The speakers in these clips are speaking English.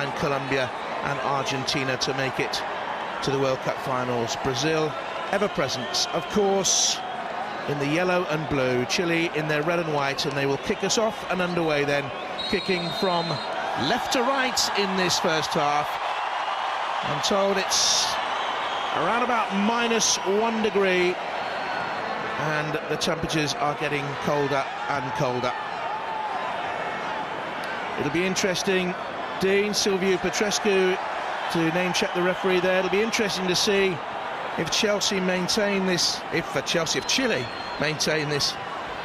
and Colombia and Argentina to make it to the World Cup finals. Brazil, ever present, of course, in the yellow and blue. Chile in their red and white, and they will kick us off and underway then, kicking from left to right in this first half. I'm told it's around about -1 degree, and the temperatures are getting colder and colder. It'll be interesting, Dean, Silviu Petrescu, to name-check the referee there. It'll be interesting to see if Chile maintain this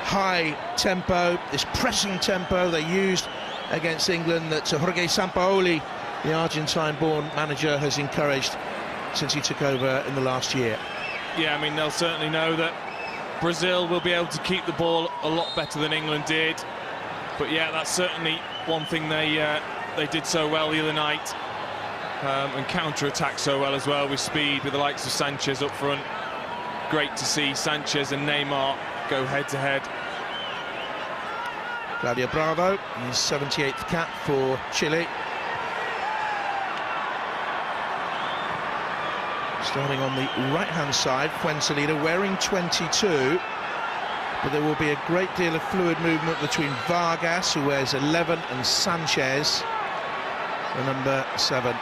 high tempo, this pressing tempo they used against England, that Jorge Sampaoli, the Argentine-born manager, has encouraged since he took over in the last year. Yeah, I mean, they'll certainly know that Brazil will be able to keep the ball a lot better than England did. But yeah, that's certainly one thing they did so well the other night, and counter-attack so well as well, with speed, with the likes of Sanchez up front. Great to see Sanchez and Neymar go head-to-head. Claudio Bravo, his 78th cap for Chile. Starting on the right-hand side, Fuenzalida wearing 22, but there will be a great deal of fluid movement between Vargas, who wears 11, and Sanchez, the number 7.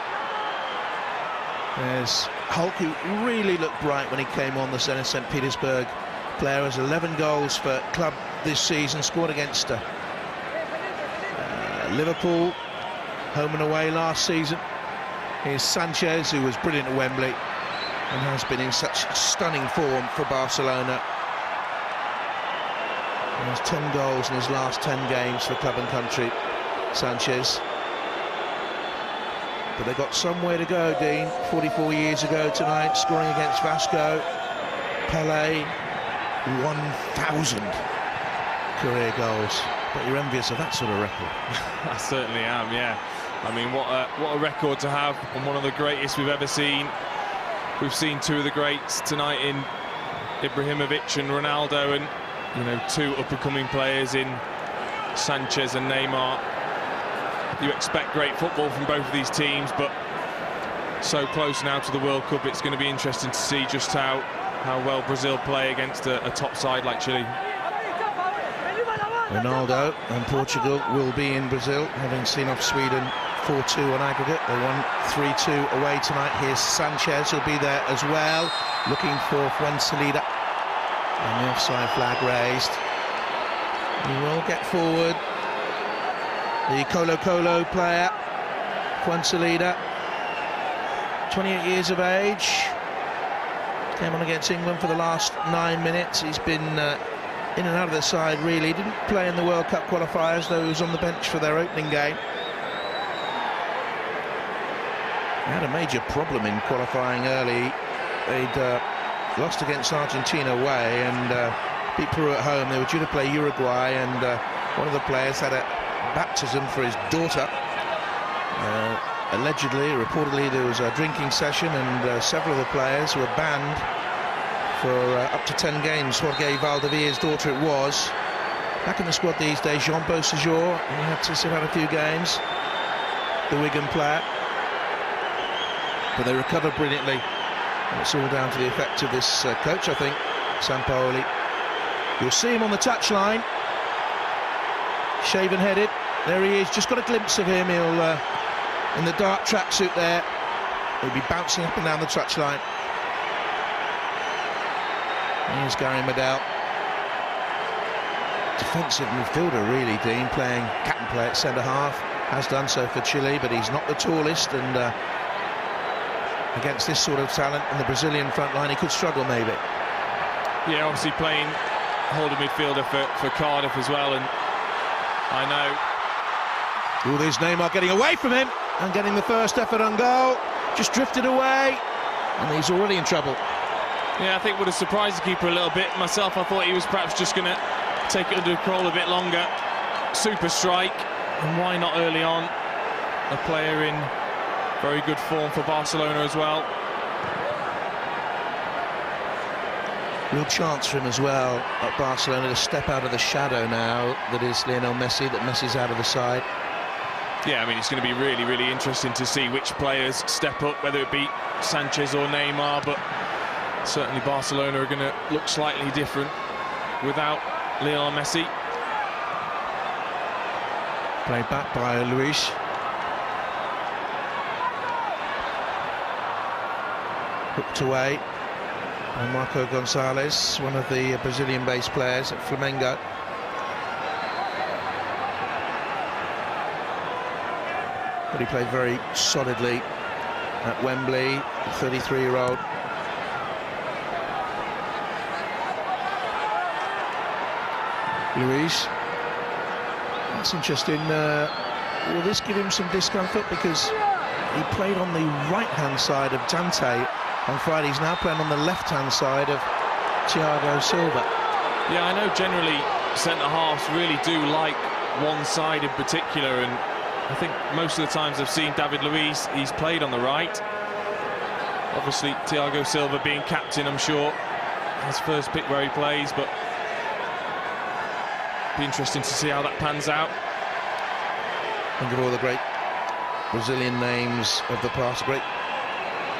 There's Hulk, who really looked bright when he came on, the Zenit St. Petersburg player, has 11 goals for club this season, scored against Liverpool, home and away last season. Here's Sanchez, who was brilliant at Wembley and has been in such stunning form for Barcelona. He has 10 goals in his last 10 games for club and country, Sanchez. But they've got some way to go, Dean. 44 years ago tonight, scoring against Vasco. Pelé, 1,000 career goals. But you're envious of that sort of record. I certainly am, yeah. I mean, what a record to have, and one of the greatest we've ever seen. We've seen two of the greats tonight in Ibrahimovic and Ronaldo, and, you know, two up-and-coming players in Sanchez and Neymar. You expect great football from both of these teams, but so close now to the World Cup, it's going to be interesting to see just how well Brazil play against a top side like Chile. Ronaldo and Portugal will be in Brazil, having seen off Sweden 4-2 on aggregate. They won 3-2 away tonight. Here's Sanchez, who'll be there as well, looking for Fuenzalida. And the offside flag raised. He will get forward. The Colo-Colo player, Fuenzalida, 28 years of age. Came on against England for the last 9 minutes. He's been in and out of the side, really. Didn't play in the World Cup qualifiers, though he was on the bench for their opening game. They had a major problem in qualifying early. They'd lost against Argentina away and beat Peru at home. They were due to play Uruguay, and one of the players had a baptism for his daughter. Allegedly, reportedly, there was a drinking session, and several of the players were banned for up to 10 games. Jorge Valdevia's daughter it was. Back in the squad these days, Jean Beausejour, and he had to sit out a few games, the Wigan player. But they recovered brilliantly, and it's all down to the effect of this coach, I think, Sampaoli. You'll see him on the touchline, shaven-headed. There he is, just got a glimpse of him. He'll, in the dark tracksuit there, he'll be bouncing up and down the touchline. Here's Gary Medel. Defensive midfielder, really, Dean, captain play at centre-half. Has done so for Chile, but he's not the tallest, and against this sort of talent in the Brazilian front line, he could struggle, maybe. Yeah, obviously playing holding midfielder for Cardiff as well, and I know. Oh, there's Neymar getting away from him and getting the first effort on goal. Just drifted away, and he's already in trouble. Yeah, I think would have surprised the keeper a little bit. Myself, I thought he was perhaps just going to take it under control a bit longer. Super strike, and why not early on? A player in very good form for Barcelona as well. Real chance for him as well at Barcelona to step out of the shadow now that is Lionel Messi, that Messi's out of the side. Yeah, I mean, it's going to be really, really interesting to see which players step up, whether it be Sanchez or Neymar, but certainly Barcelona are going to look slightly different without Lionel Messi. Played back by Luis. Hooked away by Marco Gonzalez, one of the Brazilian-based players at Flamengo. But he played very solidly at Wembley, the 33-year-old. Luis. That's interesting. Will this give him some discomfort? Because he played on the right-hand side of Dante on Friday. He's now playing on the left-hand side of Thiago Silva. Yeah, I know generally centre-halves really do like one side in particular, and I think most of the times I've seen David Luiz, he's played on the right. Obviously, Thiago Silva being captain, I'm sure, his first pick where he plays, but be interesting to see how that pans out. Think of all the great Brazilian names of the past, great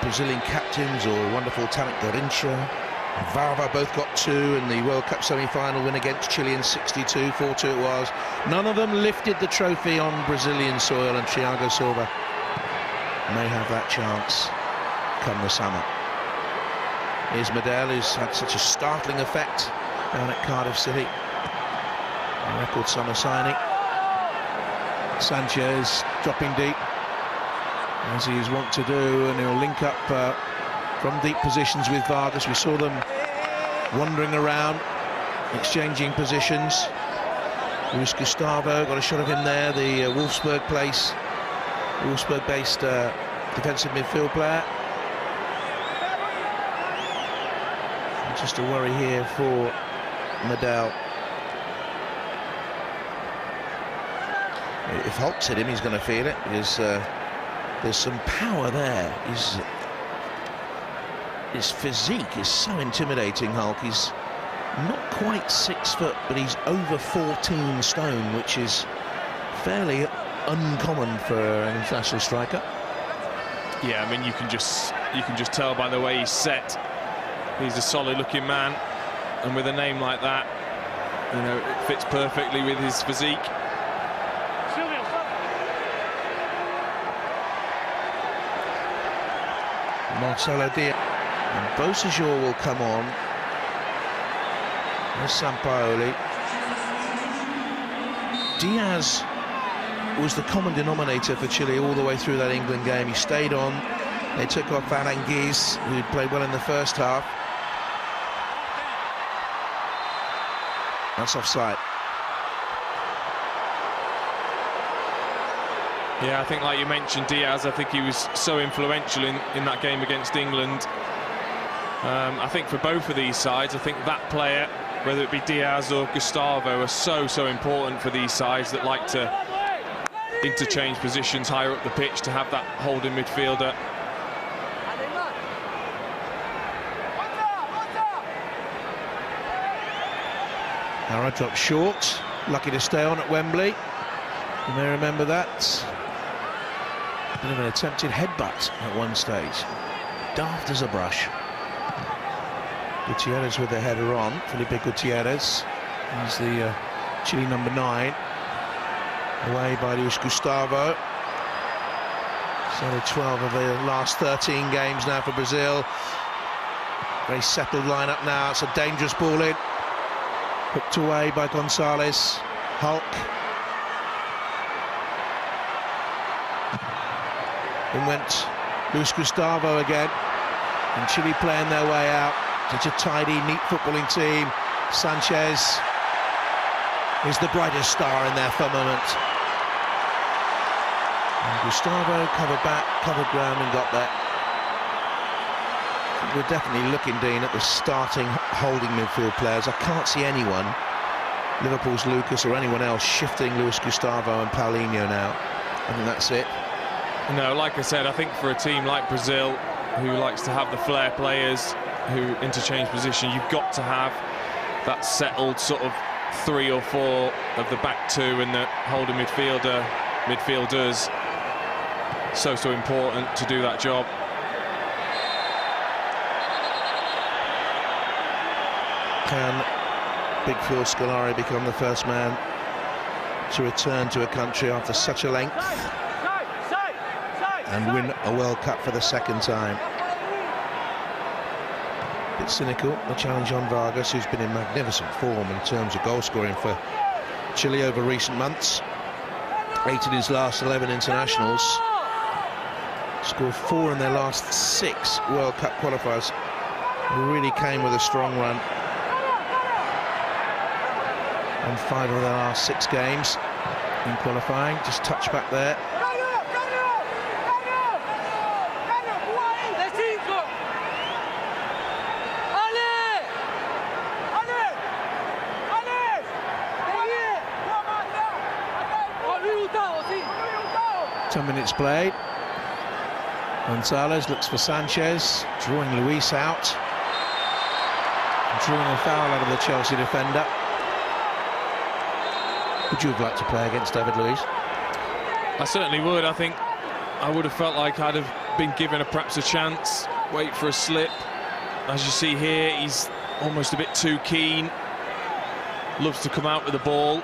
Brazilian captains or wonderful talent. Garrincha, Vava both got 2 in the World Cup semi-final win against Chile in '62, 4-2 it was. None of them lifted the trophy on Brazilian soil, and Thiago Silva may have that chance come the summer. Here's Medel, who's had such a startling effect down at Cardiff City. A record summer signing. Sanchez dropping deep, as he is wont to do, and he'll link up from deep positions with Vargas. We saw them wandering around, exchanging positions. Luis Gustavo, got a shot of him there, the Wolfsburg-based defensive midfield player. Just a worry here for Medel. If Hulk's hit him, he's going to feel it, because there's some power there. His physique is so intimidating, Hulk. He's not quite 6 foot, but he's over 14 stone, which is fairly uncommon for an international striker. Yeah, I mean, you can just tell by the way he's set. He's a solid-looking man, and with a name like that, you know, it fits perfectly with his physique. Marcelo Diaz and Bosajor will come on. There's Sampaoli. Diaz was the common denominator for Chile all the way through that England game. He stayed on. They took off Aranguiz, who played well in the first half. That's offside. Yeah, I think, like you mentioned, Diaz, I think he was so influential in that game against England. I think for both of these sides, I think that player, whether it be Diaz or Gustavo, are so important for these sides that like to interchange positions higher up the pitch, to have that holding midfielder. Ara dropped short, lucky to stay on at Wembley. You may remember that. A bit of an attempted headbutt at one stage. Daft as a brush. Gutierrez with the header on. Felipe Gutierrez. He's the Chile number 9. Away by Luis Gustavo. So 12 of the last 13 games now for Brazil. Very settled lineup now. It's a dangerous ball in. Hooked away by Gonzalez. Hulk. In went Luis Gustavo again, and Chile playing their way out. Such a tidy, neat footballing team. Sanchez is the brightest star in their firmament. And Gustavo covered back, covered ground, and got there. We're definitely looking, Dean, at the starting holding midfield players. I can't see anyone, Liverpool's Lucas or anyone else, shifting Luis Gustavo and Paulinho now. I think that's it. No, like I said, I think for a team like Brazil, who likes to have the flair players who interchange position, you've got to have that settled sort of 3 or 4 of the back 2 and the holding midfielder midfielders. So important to do that job. Can Big Phil Scolari become the first man to return to a country after such a length and win a World Cup for the second time? A bit cynical, the challenge on Vargas, who's been in magnificent form in terms of goal scoring for Chile over recent months. 8 in his last 11 internationals. Scored 4 in their last 6 World Cup qualifiers. Really came with a strong run. And 5 of their last 6 games in qualifying. Just touch back there. Minutes played. Gonzalez looks for Sanchez, drawing Luis out, drawing a foul out of the Chelsea defender. Would you have liked to play against David Luiz? I certainly would. I think I would have felt like I'd have been given perhaps a chance, wait for a slip. As you see here, he's almost a bit too keen, loves to come out with the ball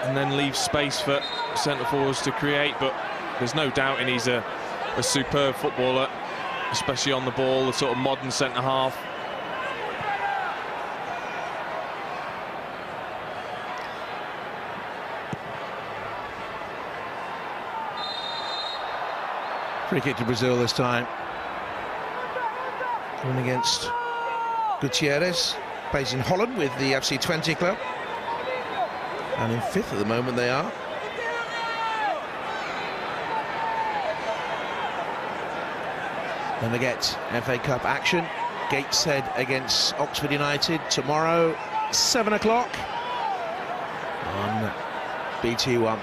and then leave space for centre forwards to create, but there's no doubting he's a superb footballer, especially on the ball, the sort of modern centre-half. Free kick to Brazil this time. Going against Gutierrez, based in Holland with the FC20 club. And in 5th at the moment they are. Then they get FA Cup action. Gateshead against Oxford United tomorrow, 7 o'clock on BT1.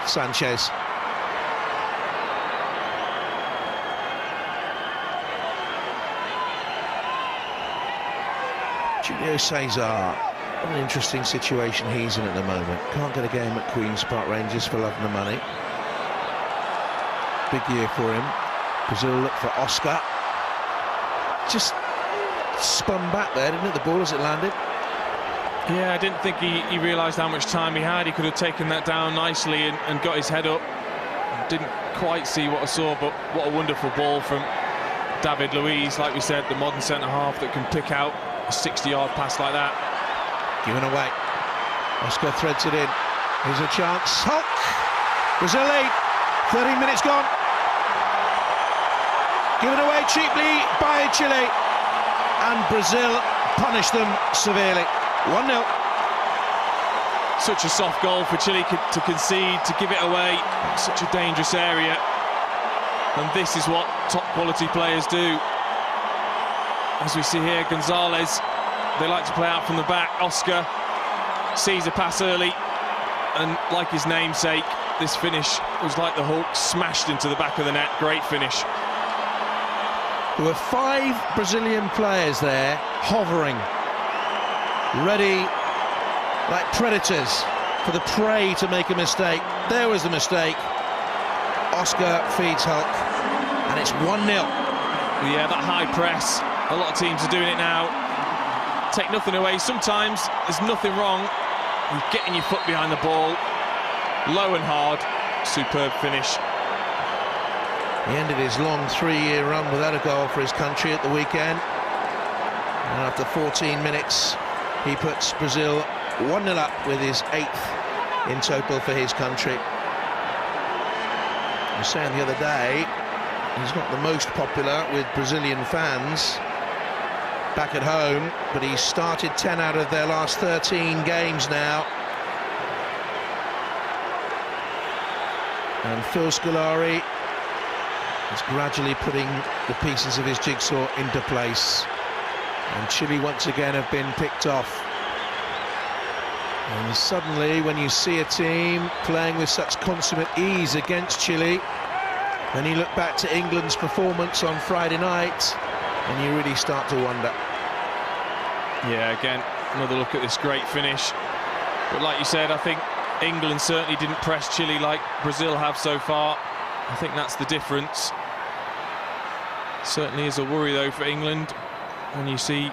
Sanchez. Julio Cesar, what an interesting situation he's in at the moment. Can't get a game at Queen's Park Rangers for love and the money. Big year for him. Brazil look for Oscar. Just spun back there, didn't it, the ball as it landed? Yeah, I didn't think he realised how much time he had. He could have taken that down nicely and got his head up. Didn't quite see what I saw, but what a wonderful ball from David Luiz. Like we said, the modern centre-half that can pick out a 60-yard pass like that. Given away. Oscar threads it in. Here's a chance. Hulk! Brazil lead. 13 minutes gone. Given away cheaply by Chile. And Brazil punish them severely. 1-0. Such a soft goal for Chile to concede, to give it away. Such a dangerous area. And this is what top-quality players do. As we see here, Gonzalez, they like to play out from the back. Oscar sees a pass early, and like his namesake, this finish was like the Hulk smashed into the back of the net. Great finish. There were 5 Brazilian players there, hovering, ready like predators for the prey to make a mistake. There was the mistake. Oscar feeds Hulk, and it's 1-0. Yeah, that high press. A lot of teams are doing it now. Take nothing away. Sometimes there's nothing wrong with getting your foot behind the ball, low and hard. Superb finish. He ended his long 3-year run without a goal for his country at the weekend. And after 14 minutes, he puts Brazil 1-0 up with his 8th in total for his country. I was saying the other day, he's not the most popular with Brazilian fans back at home, but he's started 10 out of their last 13 games now. And Phil Scolari is gradually putting the pieces of his jigsaw into place. And Chile once again have been picked off. And suddenly, when you see a team playing with such consummate ease against Chile, Then you look back to England's performance on Friday night, and you really start to wonder. Yeah, again, another look at this great finish. But like you said, I think England certainly didn't press Chile like Brazil have so far. I think that's the difference. Certainly is a worry, though, for England when you see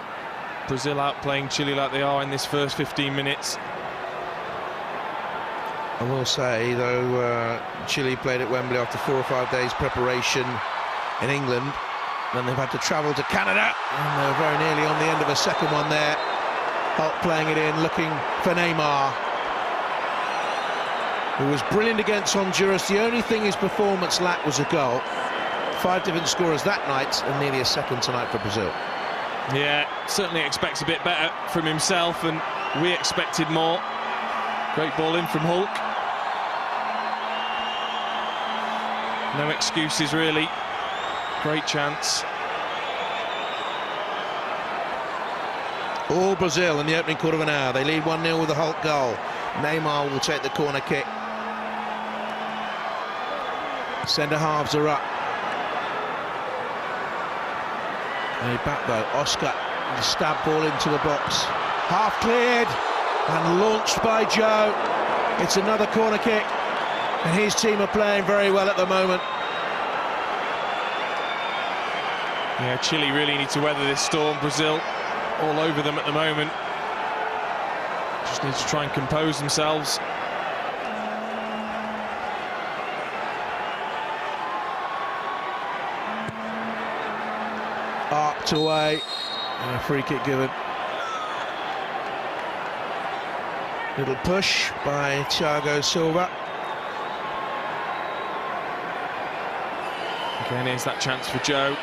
Brazil outplaying Chile like they are in this first 15 minutes. I will say, though, Chile played at Wembley after 4 or 5 days preparation in England. Then they've had to travel to Canada, and they're very nearly on the end of a second one there. Holt playing it in, looking for Neymar, who was brilliant against Honduras. The only thing his performance lacked was a goal. 5 different scorers that night, and nearly a second tonight for Brazil. Yeah, certainly expects a bit better from himself, and we expected more. Great ball in from Hulk. No excuses, really. Great chance. All Brazil in the opening quarter of an hour. They lead 1-0 with a Hulk goal. Neymar will take the corner kick. Centre halves are up. And back though, Oscar, the stab ball into the box. Half cleared and launched by Joe. It's another corner kick, and his team are playing very well at the moment. Yeah, Chile really need to weather this storm. Brazil all over them at the moment. Just need to try and compose themselves. Arced away, and a free kick given. Little push by Thiago Silva. Again, here's that chance for Joe.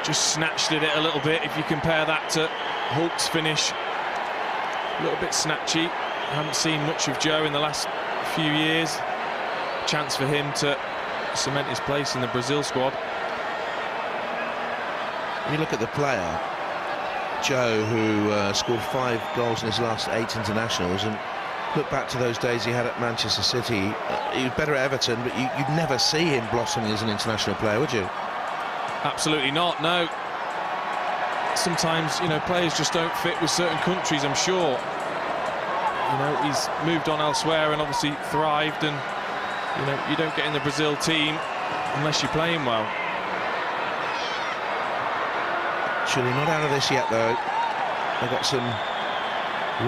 Just snatched at it a little bit. If you compare that to Hulk's finish, a little bit snatchy. I haven't seen much of Joe in the last few years. Chance for him to cement his place in the Brazil squad. When you look at the player, Joe, who scored 5 goals in his last 8 internationals, and look back to those days he had at Manchester City. He was better at Everton, but you'd never see him blossoming as an international player, would you? Absolutely not, no. Sometimes, you know, players just don't fit with certain countries, I'm sure. You know, he's moved on elsewhere and obviously thrived, and, you know, you don't get in the Brazil team unless you're playing well. Chile not out of this yet, though. They've got some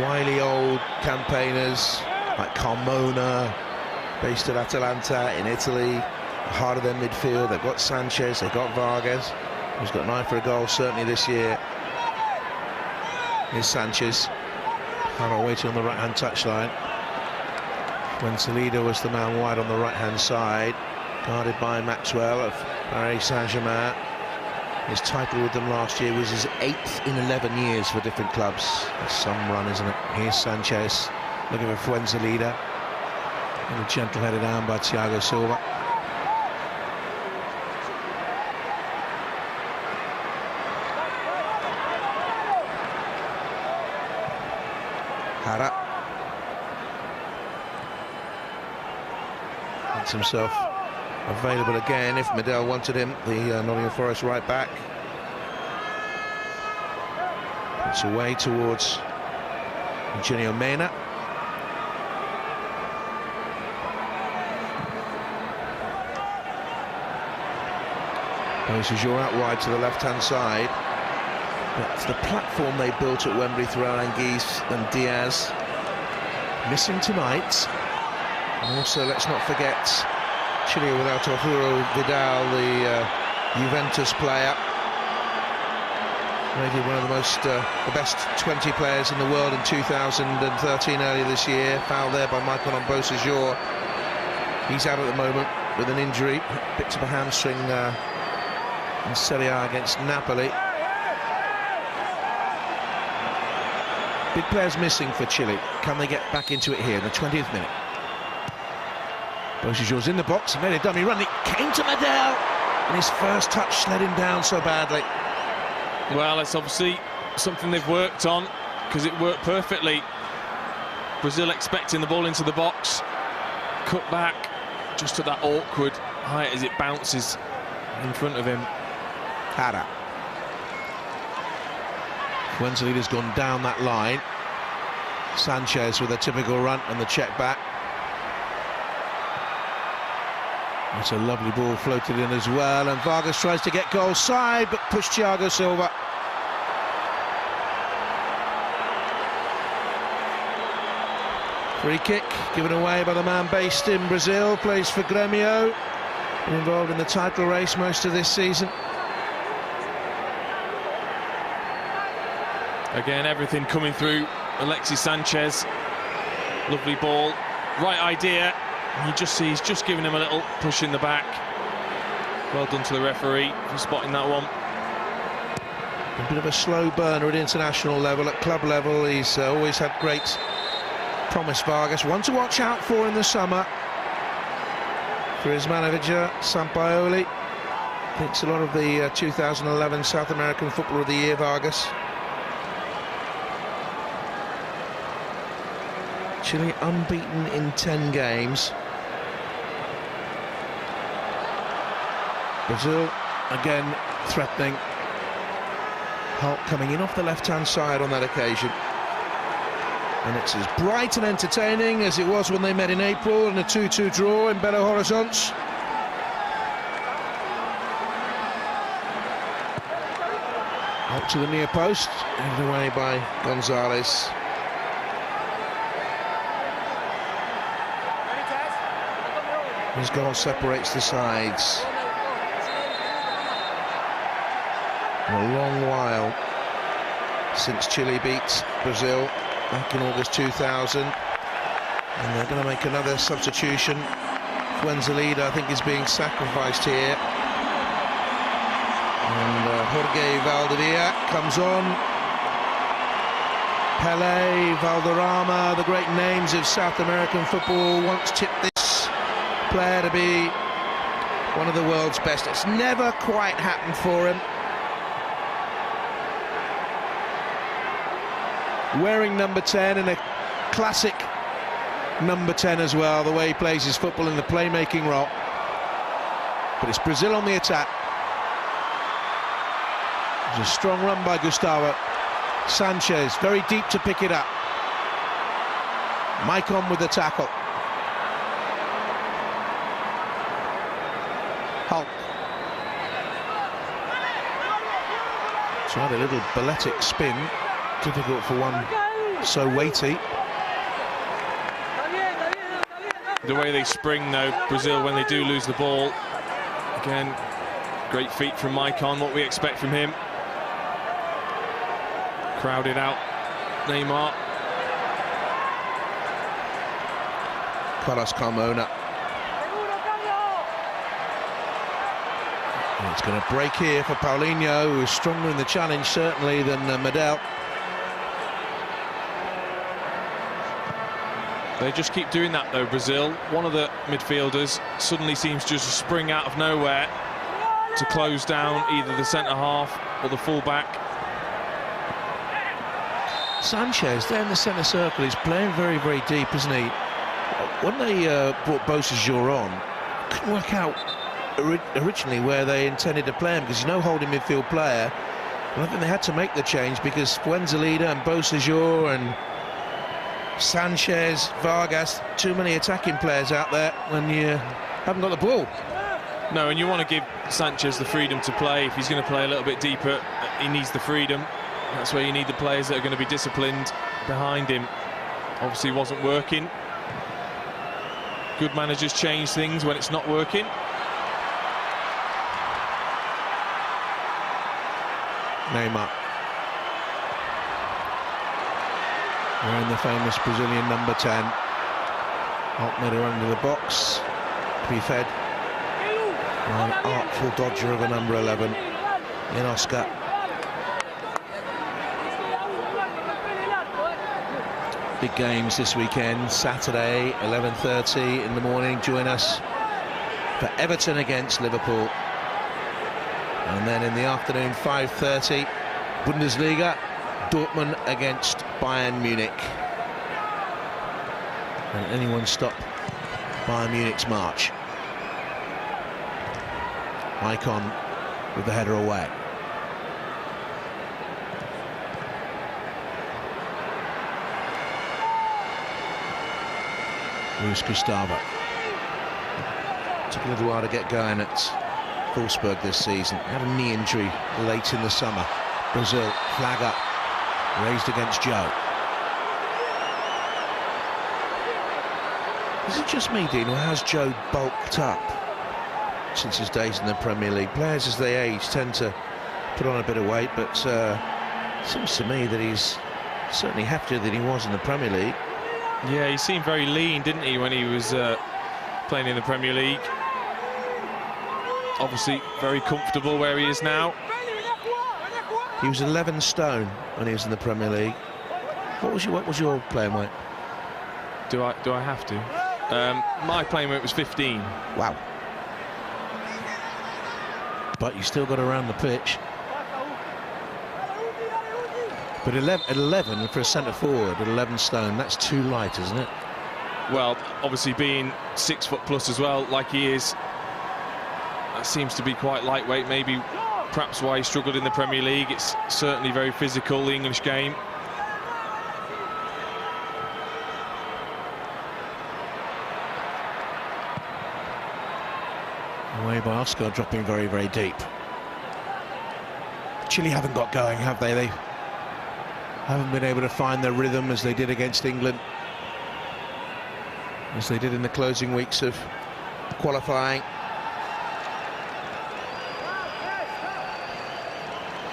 wily old campaigners like Carmona, based at Atalanta in Italy. Heart of their midfield. They've got Sanchez, they've got Vargas, who's got an eye for a goal certainly this year. Here's Sanchez, waiting on the right-hand touchline. When Salido was the man wide on the right-hand side, guarded by Maxwell of Paris Saint-Germain. His title with them last year was his 8th in 11 years for different clubs. That's some run, isn't it? Here's Sanchez, looking for Fuenzalida. And a gentle header down by Thiago Silva. Hara makes himself available again if Medel wanted him, the Nottingham Forest right back. It's away towards Eugenio Mena. Moses, you're out wide to the left-hand side. That's the platform they built at Wembley through Aranguiz and Diaz. Missing tonight. And also, let's not forget, Chile without Arturo Vidal, the Juventus player. Maybe one of the best 20 players in the world in 2013 earlier this year. Foul there by Michael Ambosajor. He's out at the moment with an injury. Picked up a hamstring in Serie A against Napoli. Big players missing for Chile. Can they get back into it here in the 20th minute? Bosajor's in the box, he made a dummy run. It came to Medel, and his first touch let him down so badly. Well, it's obviously something they've worked on, because it worked perfectly. Brazil expecting the ball into the box, cut back just at that awkward height as it bounces in front of him. Hara. Fuenzalida's gone down that line. Sanchez with a typical run and the check back. That's a lovely ball floated in as well, and Vargas tries to get goal side, but pushed Thiago Silva. Free kick given away by the man based in Brazil, plays for Grêmio, been involved in the title race most of this season. Again, everything coming through Alexis Sanchez. Lovely ball, right idea. He's just giving him a little push in the back. Well done to the referee for spotting that one. A bit of a slow burner at international level, at club level. He's always had great promise, Vargas. One to watch out for in the summer for his manager, Sampaoli. Thinks a lot of the 2011 South American Footballer of the Year, Vargas. Chile unbeaten in 10 games. Brazil again threatening. Hulk coming in off the left-hand side on that occasion. And it's as bright and entertaining as it was when they met in April in a 2-2 draw in Belo Horizonte. Up to the near post, headed away by Gonzalez. His goal separates the sides. In a long while since Chile beat Brazil back in August 2000, and they're going to make another substitution. Fuenzalida, I think, is being sacrificed here, and Jorge Valdivia comes on. Pelé, Valderrama, the great names of South American football, once tipped this player to be one of the world's best. It's never quite happened for him. Wearing number 10, and a classic number 10 as well, the way he plays his football in the playmaking role. But it's Brazil on the attack. It's a strong run by Gustavo. Sanchez very deep to pick it up. Maicon with the tackle. Hulk. Tried a little balletic spin. Difficult for one so weighty. The way they spring, though, Brazil, when they do lose the ball. Again, great feat from Maicon, what we expect from him. Crowded out Neymar. Carlos Carmona. And it's going to break here for Paulinho, who is stronger in the challenge, certainly, than Medel. They just keep doing that, though, Brazil. One of the midfielders suddenly seems just to spring out of nowhere to close down either the centre-half or the full-back. Sanchez, there in the centre circle, he's playing very, very deep, isn't he? When they brought Bocajor on, couldn't work out originally where they intended to play him, because he's no holding midfield player. And I think they had to make the change because Fuenzalida and Bocajor and Sanchez, Vargas, too many attacking players out there when you haven't got the ball. No, and you want to give Sanchez the freedom to play. If he's going to play a little bit deeper, he needs the freedom. That's where you need the players that are going to be disciplined behind him. Obviously wasn't working. Good managers change things when it's not working. Neymar. Wearing the famous Brazilian number 10. Altmeder under the box to be fed by an artful dodger of a number 11 in Oscar. Big games this weekend. Saturday, 11:30 in the morning. Join us for Everton against Liverpool. And then in the afternoon, 5:30, Bundesliga, Dortmund against Bayern Munich. Can anyone stop Bayern Munich's march? Icon with the header away. Luis Gustavo. Took a little while to get going at Wolfsburg this season. Had a knee injury late in the summer. Brazil, flag up, raised against Joe. Is it just me, Dean, or has Joe bulked up since his days in the Premier League? Players as they age tend to put on a bit of weight, but seems to me that he's certainly heftier than he was in the Premier League. Yeah, he seemed very lean, didn't he, when he was playing in the Premier League? Obviously very comfortable where he is now. He was 11 stone when he was in the Premier League. What was your playing weight? Do I have to? My playing weight was 15. Wow. But you still got around the pitch. But at 11 for a centre forward at 11 stone, that's too light, isn't it? Well, obviously being 6 foot plus as well, like he is, that seems to be quite lightweight. Maybe perhaps why he struggled in the Premier League. It's certainly very physical, the English game. Away by Oscar, dropping very, very deep. Chile haven't got going, have they? They haven't been able to find their rhythm as they did against England, as they did in the closing weeks of qualifying.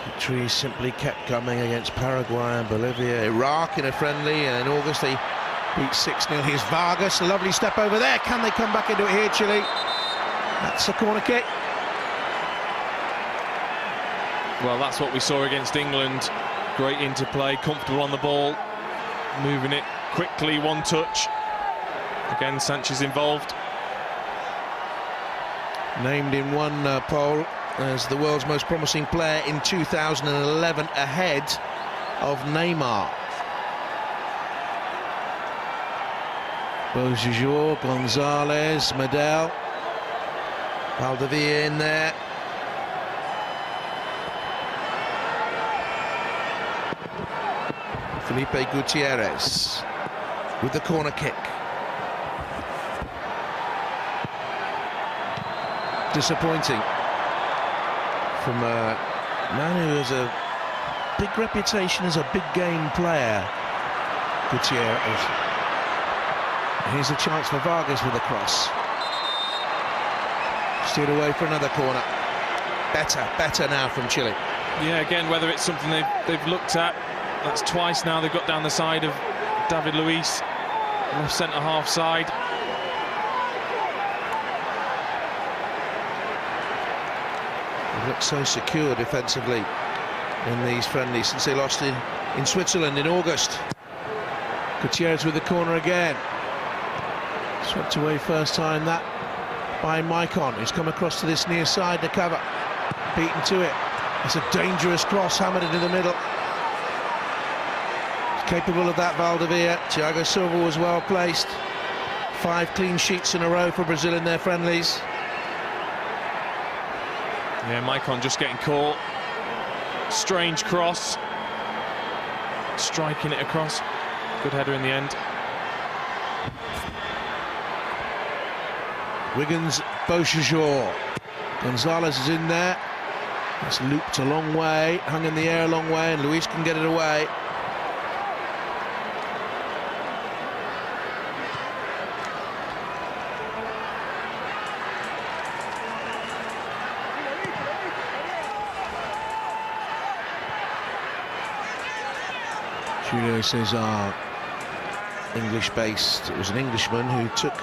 Victories simply kept coming against Paraguay and Bolivia. Iraq in a friendly, and in August they beat 6-0. Here's Vargas, a lovely step over there. Can they come back into it here, Chile? That's a corner kick. Well, that's what we saw against England. Great interplay, comfortable on the ball, moving it quickly, one touch. Again, Sanchez involved. Named in one poll as the world's most promising player in 2011, ahead of Neymar. Beaujeu, Gonzalez, Medel, Valdivia in there. Felipe Gutierrez with the corner kick. Disappointing from a man who has a big reputation as a big game player, Gutierrez. Here's a chance for Vargas with a cross. Steered away for another corner. Better now from Chile. Yeah, again, whether it's something they've looked at. That's twice now they've got down the side of David Luiz, left centre-half side. They look so secure defensively in these friendlies since they lost in Switzerland in August. Gutierrez with the corner again. Swept away first time that by Maicon, who's come across to this near side to cover. Beaten to it. It's a dangerous cross, hammered into the middle. Capable of that, Valdivia. Thiago Silva was well placed. 5 clean sheets in a row for Brazil in their friendlies. Yeah, Maicon just getting caught. Strange cross. Striking it across. Good header in the end. Wiggins, Beaujeu. Gonzalez is in there. It's looped a long way, hung in the air a long way, and Luis can get it away. Julio Cesar, English-based. It was an Englishman who took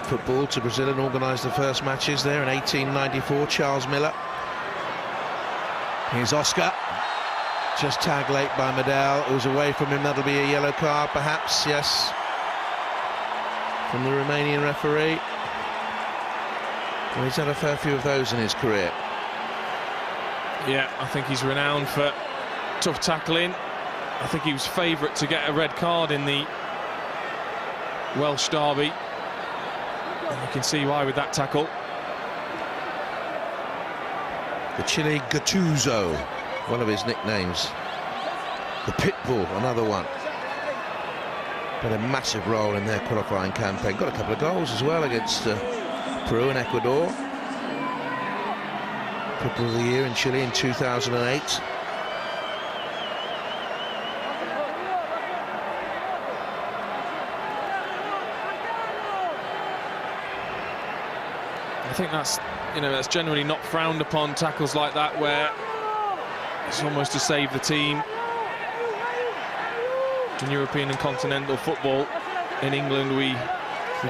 football to Brazil and organised the first matches there in 1894, Charles Miller. Here's Oscar. Just tagged late by Medel. It was away from him. That'll be a yellow card, perhaps, yes, from the Romanian referee. Well, he's had a fair few of those in his career. Yeah, I think he's renowned for tough tackling. I think he was favourite to get a red card in the Welsh derby. And you can see why with that tackle. The Chile Gattuso, one of his nicknames. The Pitbull, another one. Played a massive role in their qualifying campaign. Got a couple of goals as well against Peru and Ecuador. Pitbull of the Year in Chile in 2008. I think that's, that's generally not frowned upon, tackles like that, where it's almost to save the team. In European and continental football, in England, we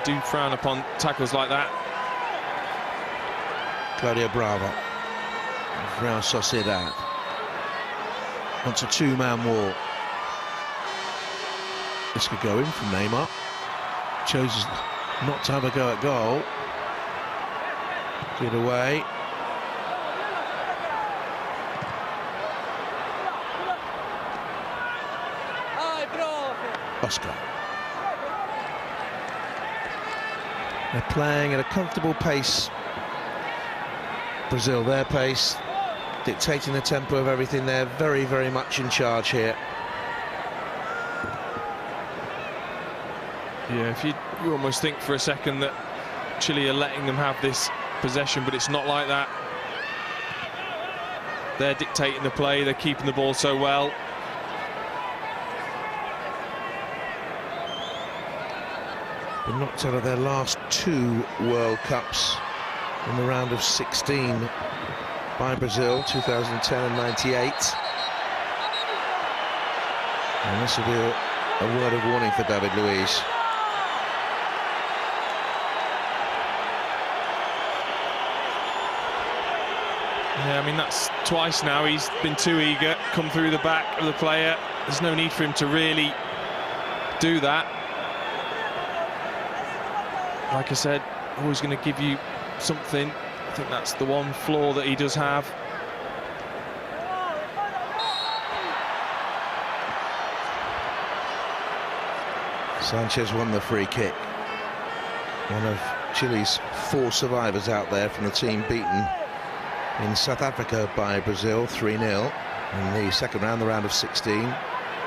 do frown upon tackles like that. Claudio Bravo, Real Sociedad, wants a two-man wall. This could go in from Neymar. Chooses not to have a go at goal. Get away. Oscar. They're playing at a comfortable pace. Brazil, their pace, dictating the tempo of everything. They're very, very much in charge here. Yeah, if you almost think for a second that Chile are letting them have this possession, but it's not like that. They're dictating the play, they're keeping the ball so well. Been knocked out of their last two World Cups in the round of 16 by Brazil, 2010 and 98. And this will be a word of warning for David Luiz. Yeah, I mean, that's twice now. He's been too eager, come through the back of the player. There's no need for him to really do that. Like I said, always going to give you something. I think that's the one flaw that he does have. Sanchez won the free kick. One of Chile's 4 survivors out there from the team beaten in South Africa by Brazil 3-0 in the second round, the round of 16.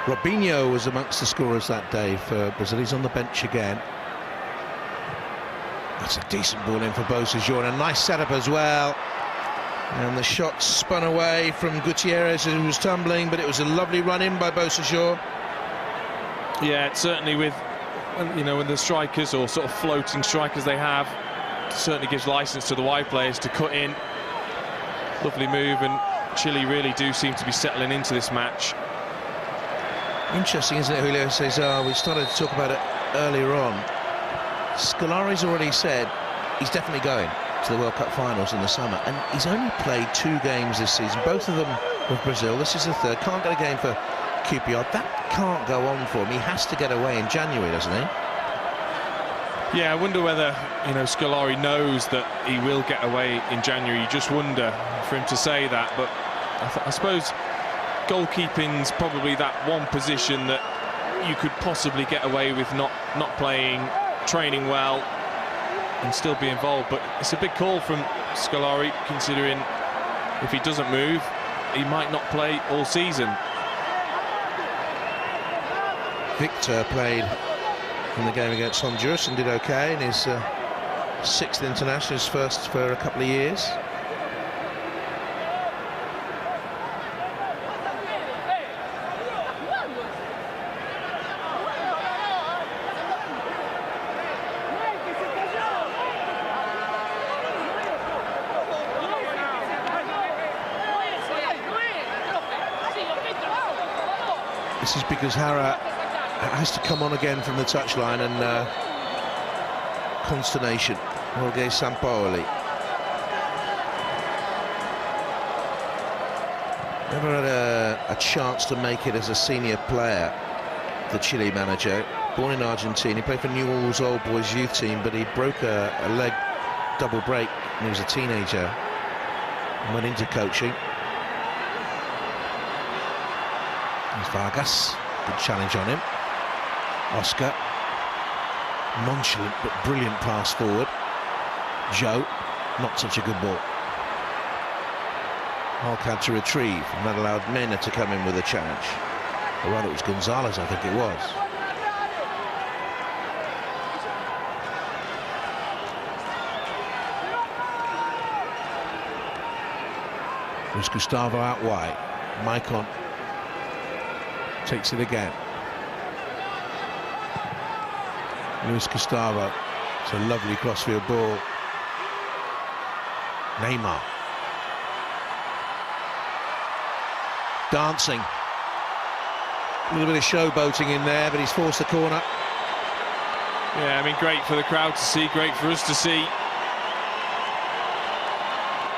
Robinho was amongst the scorers that day for Brazil. He's on the bench again. That's a decent ball in for Bocajor, and a nice setup as well. And the shot spun away from Gutierrez, who was tumbling, but it was a lovely run in by Bocajor. Yeah, it's certainly with, when the strikers, or sort of floating strikers they have, it certainly gives license to the wide players to cut in. Lovely move, and Chile really do seem to be settling into this match. Interesting, isn't it, Julio Cesar? We started to talk about it earlier on. Scolari's already said he's definitely going to the World Cup finals in the summer, and he's only played 2 games this season, both of them with Brazil. This is the third. Can't get a game for QPR. That can't go on for him. He has to get away in January, doesn't he? Yeah, I wonder whether, Scolari knows that he will get away in January. You just wonder for him to say that, but I suppose goalkeeping's probably that one position that you could possibly get away with not playing, training well, and still be involved. But it's a big call from Scolari, considering if he doesn't move, he might not play all season. Victor played in the game against Honduras and did okay in his 6th international, his first for a couple of years. This is because Hara has to come on again from the touchline, and consternation. Jorge Sampaoli. Never had a chance to make it as a senior player, the Chile manager. Born in Argentina, he played for Newell's Old Boys youth team, but he broke a leg double break when he was a teenager and went into coaching. There's Vargas, good challenge on him. Oscar, nonchalant but brilliant pass forward. Joe, not such a good ball. Hulk had to retrieve, and that allowed Mena to come in with a challenge. Or rather, it was Gonzalez, I think it was. There's Gustavo out wide. Maicon takes it again. Luis Gustavo. It's a lovely crossfield ball. Neymar. Dancing. A little bit of showboating in there, but he's forced the corner. Yeah, I mean, great for the crowd to see, great for us to see.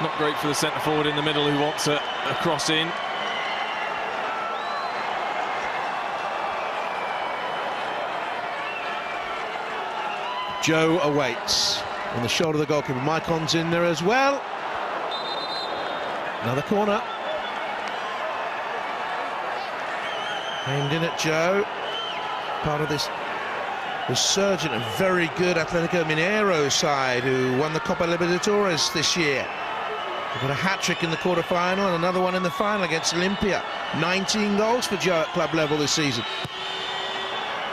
Not great for the centre-forward in the middle who wants a cross in. Joe awaits on the shoulder of the goalkeeper. Maicon's in there as well. Another corner. Aimed in at Joe. Part of this resurgent and very good Atletico Mineiro side who won the Copa Libertadores this year. They've got a hat-trick in the quarter-final and another one in the final against Olimpia. 19 goals for Joe at club level this season.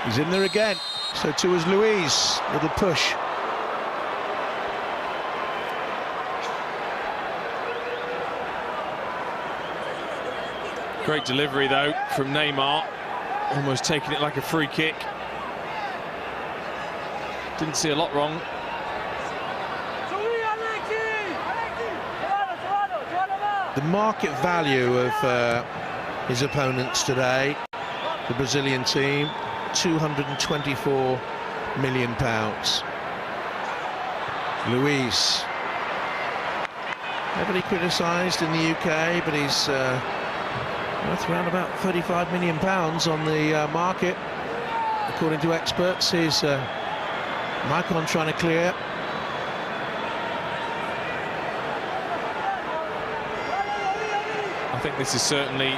He's in there again. So too is Luis. Little push. Great delivery though from Neymar, almost taking it like a free kick. Didn't see a lot wrong. The market value of his opponents today, the Brazilian team, £224 million. Luis, heavily criticised in the UK, but he's worth around about £35 million on the market, according to experts. Here's Maicon trying to clear. I think this is certainly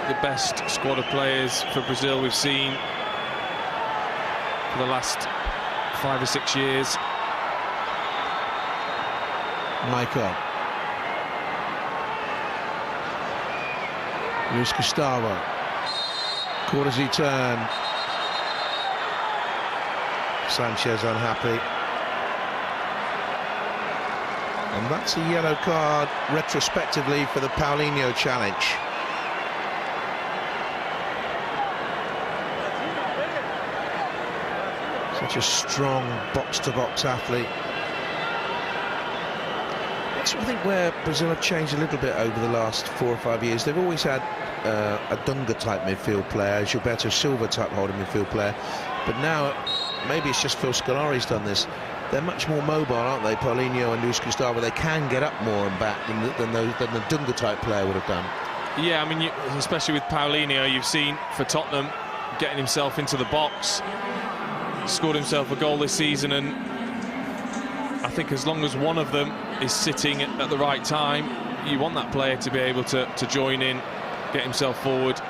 the best squad of players for Brazil we've seen for the last 5 or 6 years. Maicon. Luis Gustavo. Quarters he turn. Sanchez unhappy. And that's a yellow card retrospectively for the Paulinho challenge. Such a strong box-to-box athlete. That's, I think, where Brazil have changed a little bit over the last 4 or 5 years. They've always had a Dunga-type midfield player, Gilberto Silva-type holding midfield player. But now, maybe it's just Phil Scolari's done this. They're much more mobile, aren't they? Paulinho and Luis Gustavo, they can get up more and back than the Dunga-type player would have done. Yeah, I mean, especially with Paulinho, you've seen for Tottenham getting himself into the box, scored himself a goal this season, and I think as long as one of them is sitting at the right time, you want that player to be able to join in, get himself forward.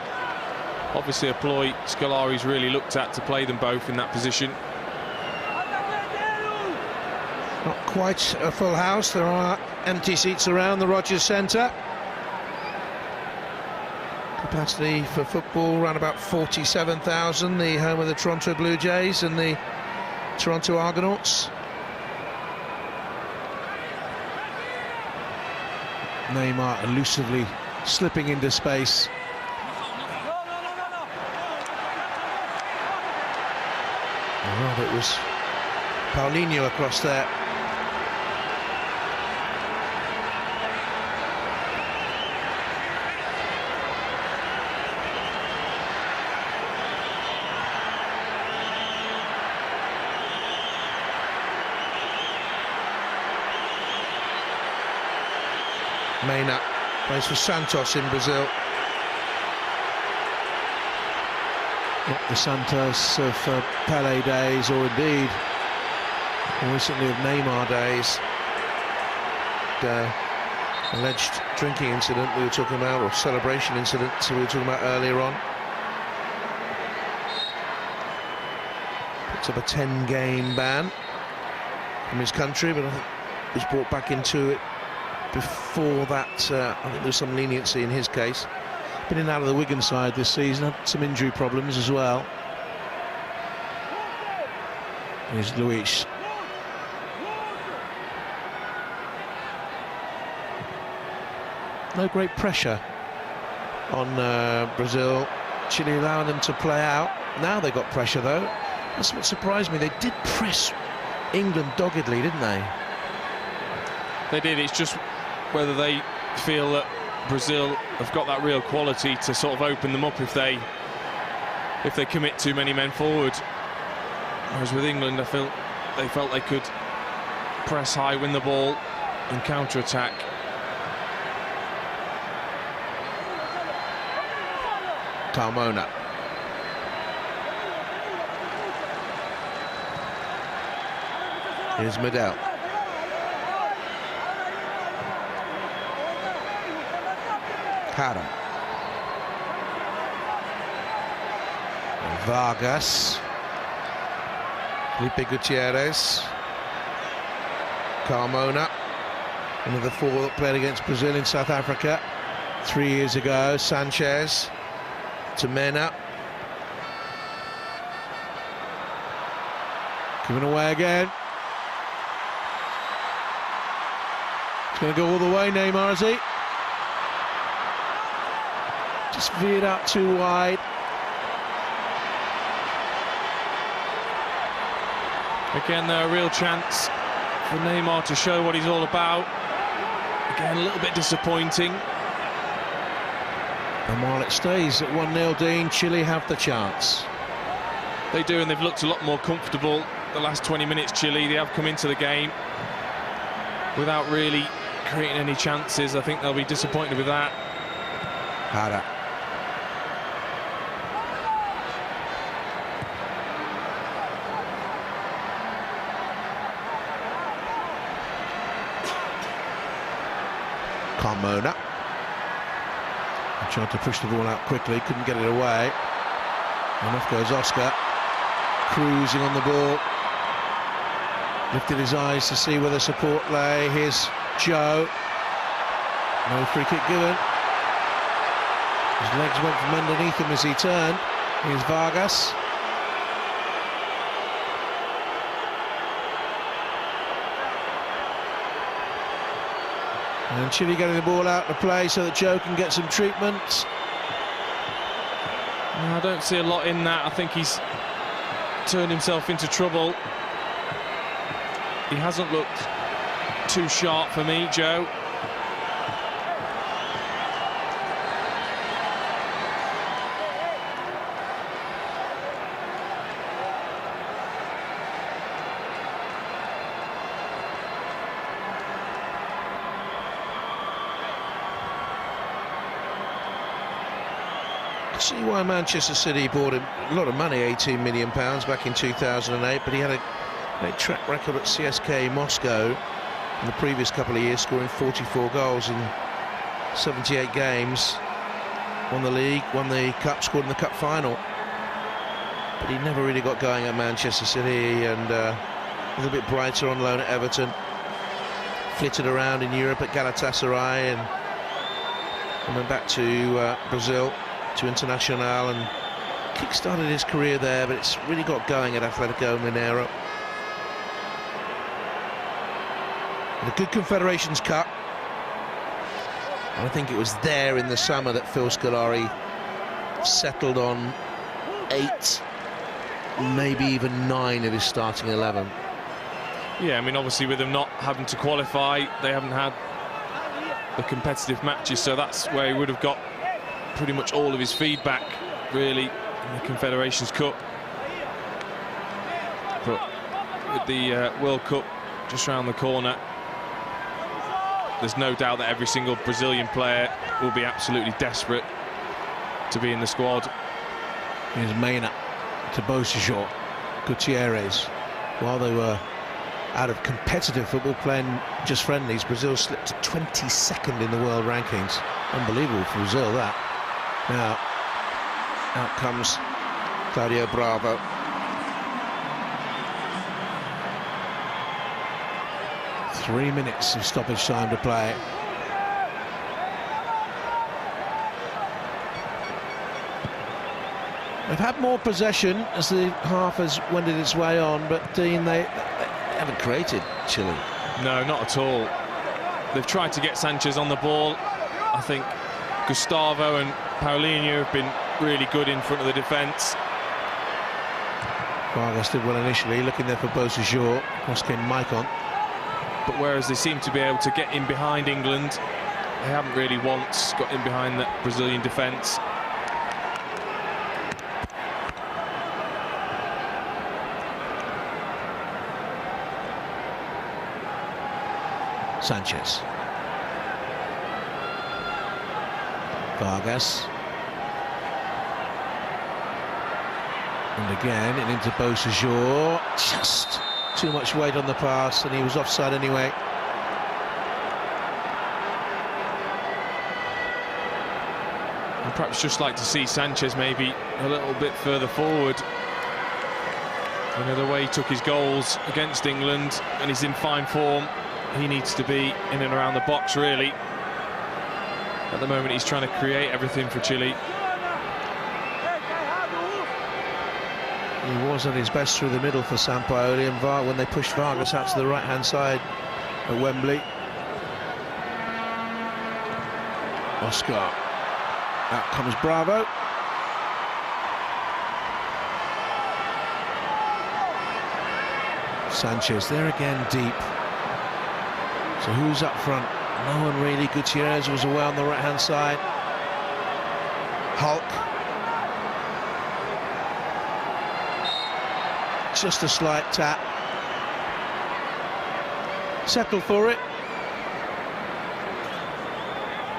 Obviously a ploy Scolari's really looked at to play them both in that position. Not quite a full house. There are empty seats around the Rogers Centre. Capacity for football around about 47,000, the home of the Toronto Blue Jays and the Toronto Argonauts. Neymar elusively slipping into space. Oh, it was Paulinho across there. Mena plays for Santos in Brazil. Not the Santos of Pelé days, or indeed more recently of Neymar days. The alleged drinking incident we were talking about, or celebration incident we were talking about earlier on. Picks up a 10-game ban from his country, but I think was brought back into it before that, I think there was some leniency in his case. Been in and out of the Wigan side this season, had some injury problems as well. Here's Luis. No great pressure on Brazil. Chile allowing them to play out. Now they got pressure though. That's what surprised me. They did press England doggedly, didn't they? They did. It's just whether they feel that Brazil have got that real quality to sort of open them up if they commit too many men forward. Whereas with England, I feel they felt they could press high, win the ball, and counter-attack. Carmona. Here's Medel. Cara. Vargas. Felipe Gutierrez. Carmona. One of the four that played against Brazil in South Africa 3 years ago. Sanchez. To Mena. Giving away again. It's going to go all the way, Neymar, is he? Just veered out too wide. Again, there a real chance for Neymar to show what he's all about. Again, a little bit disappointing. And while it stays at 1-0, Dean, Chile have the chance. They do, and they've looked a lot more comfortable the last 20 minutes, Chile. They have come into the game without really creating any chances. I think they'll be disappointed with that. Hara. Carmona. Tried to push the ball out quickly, couldn't get it away. And off goes Oscar, cruising on the ball. Lifted his eyes to see where the support lay. Here's Joe. No free kick given. His legs went from underneath him as he turned. Here's Vargas. And Chile getting the ball out to play so that Joe can get some treatment. I don't see a lot in that. I think he's turned himself into trouble. He hasn't looked too sharp for me, Joe. See why Manchester City bought him a lot of money, £18 million back in 2008, but he had a great track record at CSKA Moscow in the previous couple of years, scoring 44 goals in 78 games. Won the league, won the cup, scored in the cup final. But he never really got going at Manchester City, and a little bit brighter on loan at Everton. Flitted around in Europe at Galatasaray, and went back to Brazil, to Internacional, and kick-started his career there, but it's really got going at Atletico Mineiro. And a good Confederations Cup. And I think it was there in the summer that Phil Scolari settled on 8, maybe even 9 of his starting 11. Yeah, I mean, obviously with them not having to qualify, they haven't had the competitive matches, so that's where he would have got pretty much all of his feedback, really, in the Confederations Cup. But with the World Cup just round the corner, there's no doubt that every single Brazilian player will be absolutely desperate to be in the squad. Here's Mena to Bocejor, Gutierrez. While they were out of competitive football, playing just friendlies, Brazil slipped to 22nd in the world rankings. Unbelievable for Brazil, that. Now, out comes Claudio Bravo. Three minutes of stoppage time to play. They've had more possession as the half has wended its way on, but Dean, they haven't created Chile. No, not at all. They've tried to get Sanchez on the ball. I think Gustavo and Paulinho have been really good in front of the defence. Vargas did well initially, looking there for Beausejour. Cross came Maicon. But whereas they seem to be able to get in behind England, they haven't really once got in behind the Brazilian defence. Sanchez. Vargas. And again, and into Beausejour. Just too much weight on the pass, and he was offside anyway. I'd perhaps just like to see Sanchez maybe a little bit further forward. You know, the way he took his goals against England, and he's in fine form. He needs to be in and around the box, really. At the moment, he's trying to create everything for Chile. He was at his best through the middle for Sampaoli, and when they pushed Vargas out to the right-hand side at Wembley. Oscar. Out comes Bravo. Sanchez there again, deep. So who's up front? No one really. Gutierrez was away on the right-hand side. Hulk. Just a slight tap. Settle for it.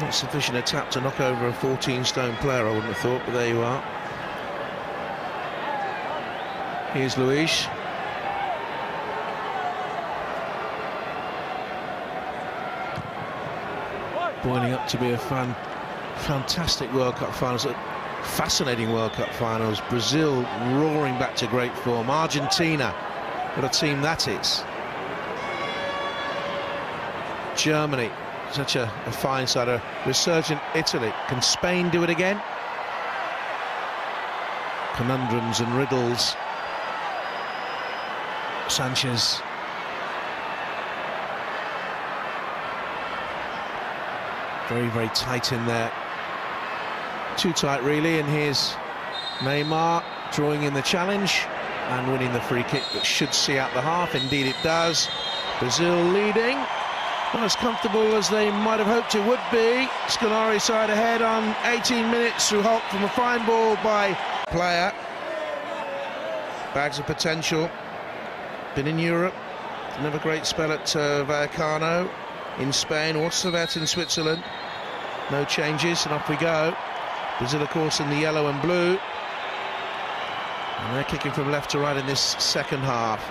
Not sufficient a tap to knock over a 14-stone player, I wouldn't have thought, but there you are. Here's Luis. Boiling up to be a fantastic World Cup finals, fascinating World Cup finals. Brazil roaring back to great form. Argentina, what a team that is. Germany, such a fine side. A resurgent Italy. Can Spain do it again? Conundrums and riddles. Sanchez. Very, very tight in there. Too tight, really, and here's Neymar drawing in the challenge and winning the free kick that should see out the half. Indeed it does. Brazil leading. Not as comfortable as they might have hoped it would be. Scolari side ahead on 18 minutes through Hulk from a fine ball by player. Bags of potential. Been in Europe. Another great spell at Vallecano in Spain, or Servette in Switzerland. No changes, and off we go. Brazil, of course, in the yellow and blue. And they're kicking from left to right in this second half.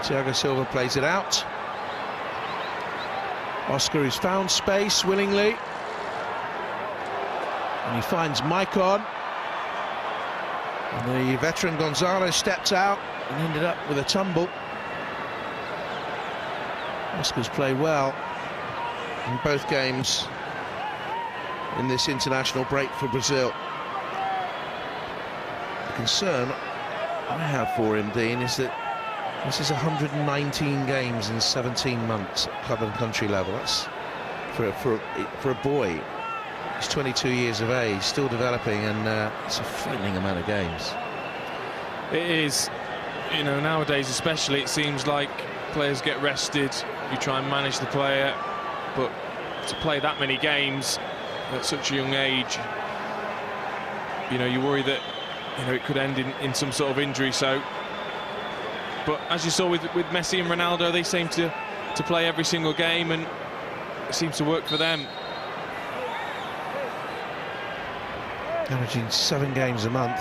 Thiago Silva plays it out. Oscar, who's found space willingly. And he finds Maicon. And the veteran Gonzalez stepped out and ended up with a tumble. Oscar's played well in both games in this international break for Brazil. The concern I have for him, Dean, is that this is 119 games in 17 months at club and country level. That's for a boy. He's 22 years of age, still developing, and it's a frightening amount of games. It is. You know, nowadays especially, it seems like players get rested. You try and manage the player, but to play that many games at such a young age, you know, you worry that, you know, it could end in some sort of injury. So, but as you saw with Messi and Ronaldo, they seem to play every single game, and it seems to work for them. Averaging 7 games a month.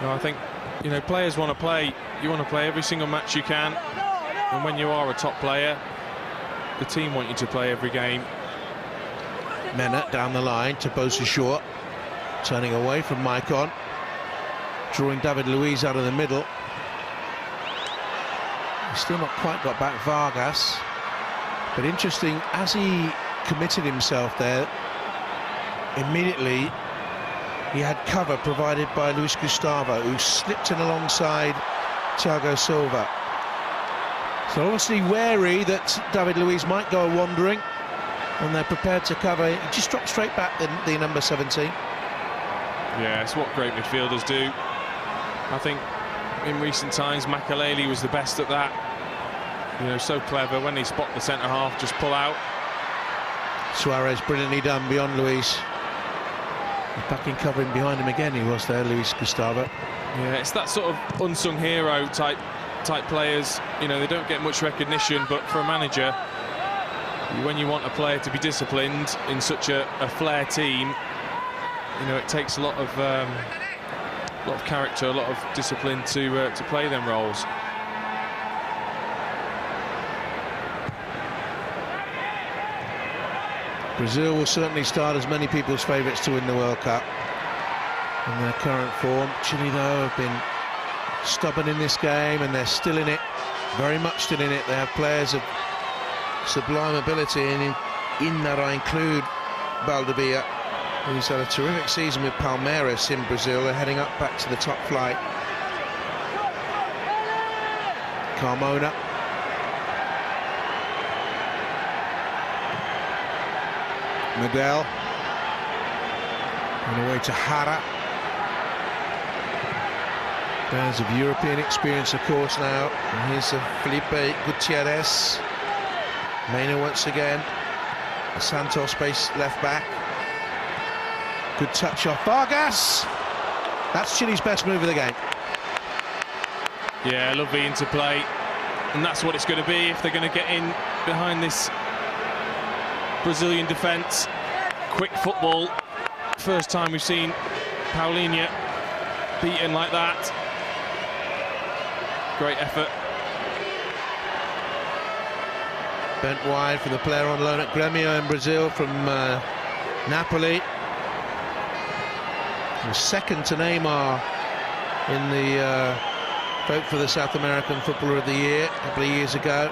No, I think, you know, players want to play. You want to play every single match you can, and when you are a top player, the team want you to play every game. Mena down the line to Beausejour, turning away from Maicon, drawing David Luiz out of the middle. He's still not quite got back Vargas. But interesting, as he committed himself there, immediately he had cover provided by Luis Gustavo, who slipped in alongside Thiago Silva. So obviously wary that David Luiz might go wandering, and they're prepared to cover. He just dropped straight back, the number 17. Yeah, it's what great midfielders do. I think in recent times Makelele was the best at that. You know, so clever when they spot the centre half, just pull out. Suarez brilliantly done beyond Luis. He's back in covering behind him again. He was there, Luis Gustavo. Yeah, it's that sort of unsung hero type players. You know, they don't get much recognition, but for a manager, when you want a player to be disciplined in such a flair team, you know, it takes a lot of character, a lot of discipline to play them roles. Brazil will certainly start as many people's favourites to win the World Cup in their current form. Chile, though, have been stubborn in this game, and they're still in it, very much still in it. They have players of sublime ability, and in that I include Valdivia, who's had a terrific season with Palmeiras in Brazil. They're heading up back to the top flight. Carmona. Medel. On the way to Jara. Players of European experience, of course, now. And here's Felipe Gutierrez. Mena once again. Santos base left back. Good touch off Vargas. That's Chile's best move of the game. Yeah, lovely interplay, and that's what it's going to be if they're going to get in behind this Brazilian defence. Quick football. First time we've seen Paulinho beaten like that. Great effort. Bent wide for the player on loan at Grêmio in Brazil from Napoli. He was second to Neymar in the vote for the South American Footballer of the Year a couple of years ago.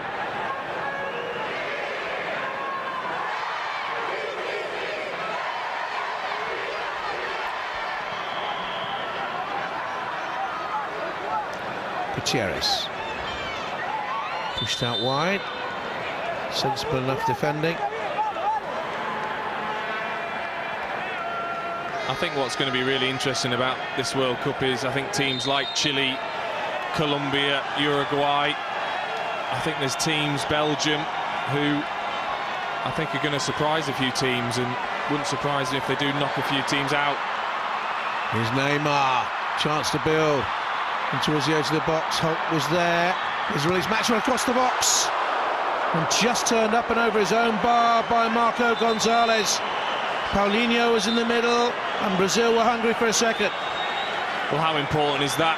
Gutierrez pushed out wide. Sensible enough defending. I think what's going to be really interesting about this World Cup is I think teams like Chile, Colombia, Uruguay. I think there's teams, Belgium, who I think are going to surprise a few teams, and wouldn't surprise me if they do knock a few teams out. Here's Neymar, chance to build. And towards the edge of the box, Holt was there. He's released Maxwell across the box. And just turned up and over his own bar by Marco Gonzalez. Paulinho was in the middle, and Brazil were hungry for a second. Well, how important is that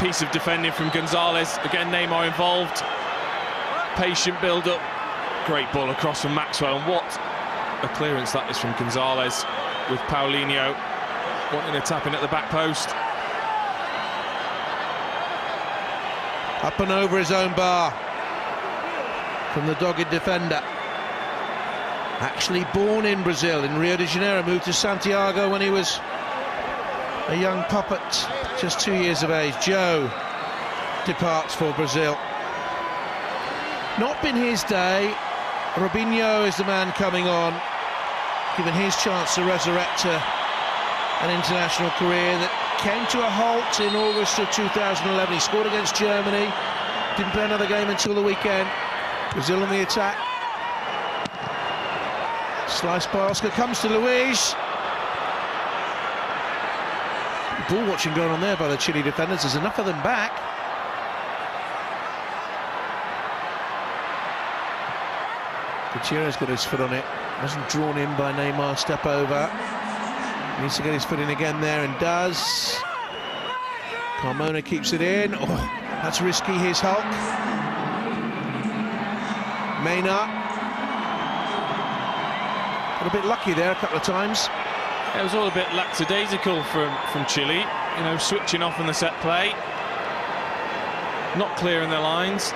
piece of defending from Gonzalez? Again, Neymar involved. Patient build-up. Great ball across from Maxwell, and what a clearance that is from Gonzalez, with Paulinho wanting to tap in at the back post. Up and over his own bar from the dogged defender. Actually born in Brazil, in Rio de Janeiro, moved to Santiago when he was a young puppet, just 2 years of age. Joe departs for Brazil. Not been his day. Robinho is the man coming on, given his chance to resurrect an international career that came to a halt in August of 2011. He scored against Germany, didn't play another game until the weekend. Brazil on the attack. Sliced by Oscar, comes to Luiz. Ball watching going on there by the Chile defenders. There's enough of them back. Gutierrez got his foot on it. Wasn't drawn in by Neymar. Step over. Needs to get his foot in again there, and does. Carmona keeps it in. Oh, that's risky. Here's Hulk. Mena. Got a bit lucky there a couple of times. It was all a bit lackadaisical from Chile, you know, switching off in the set play, not clearing their lines.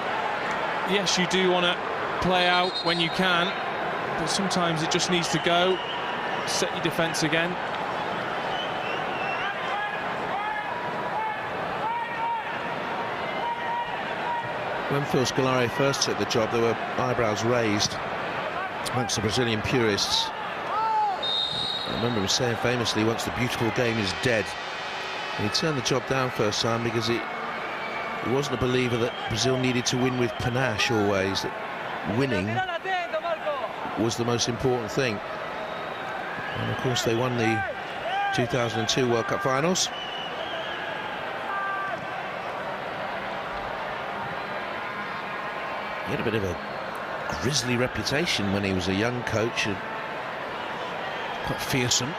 Yes, you do want to play out when you can, but sometimes it just needs to go. Set your defence again. When Phil Scolari first took the job, there were eyebrows raised amongst the Brazilian purists. I remember him saying famously, once the beautiful game is dead. And he turned the job down first time because he wasn't a believer that Brazil needed to win with panache always, that winning was the most important thing. And of course they won the 2002 World Cup finals. He had a bit of a grisly reputation when he was a young coach, and quite fearsome.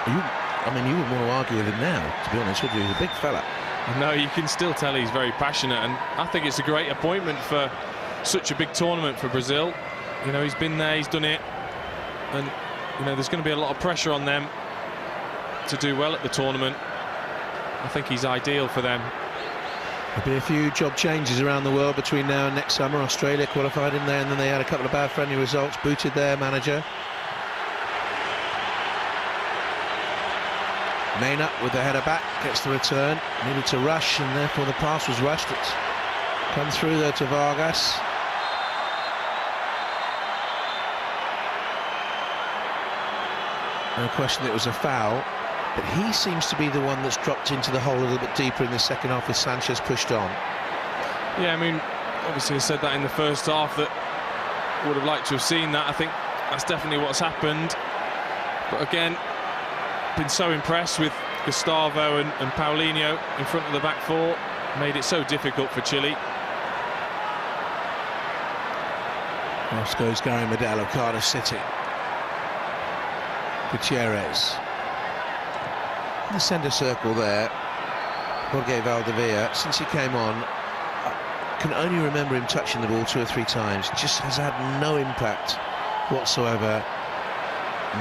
I mean, you wouldn't want to argue with him now, to be honest with you. He's a big fella. No, you can still tell he's very passionate, and I think it's a great appointment for such a big tournament for Brazil. You know, he's been there, he's done it, and you know, there's going to be a lot of pressure on them to do well at the tournament. I think he's ideal for them. There'll be a few job changes around the world between now and next summer. Australia qualified in there, and then they had a couple of bad friendly results, booted their manager. Maynard with the header back, gets the return, needed to rush, and therefore the pass was rushed. It's come through there to Vargas. No question it was a foul, but he seems to be the one that's dropped into the hole a little bit deeper in the second half as Sanchez pushed on. Yeah, I mean, obviously I said that in the first half, that would have liked to have seen that. I think that's definitely what's happened. But again, been so impressed with Gustavo and Paulinho in front of the back four. Made it so difficult for Chile. Off goes Gary Medel of Cardiff City. Gutierrez. In the centre circle there, Jorge Valdivia, since he came on, I can only remember him touching the ball 2 or 3 times. Just has had no impact whatsoever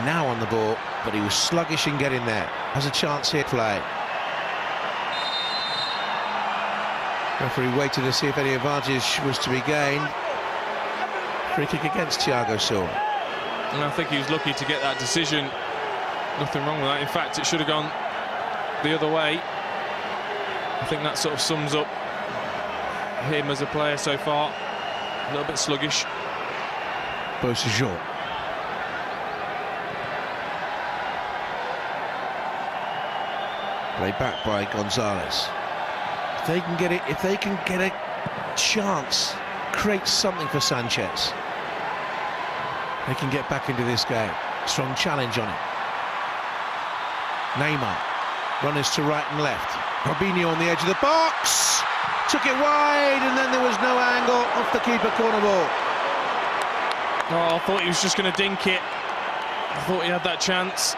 now on the ball, but he was sluggish in getting there. Has a chance here to play. Referee waited to see if any advantage was to be gained. Free kick against Thiago Silva. And I think he was lucky to get that decision. Nothing wrong with that. In fact, it should have gone the other way. I think that sort of sums up him as a player so far. A little bit sluggish. Beausejour. Played back by Gonzalez. If they can get it, if they can get a chance, create something for Sanchez, they can get back into this game. Strong challenge on it. Neymar, runners to right and left. Robinho on the edge of the box, took it wide, and then there was no angle, off the keeper, corner ball. Oh, I thought he was just going to dink it. I thought he had that chance.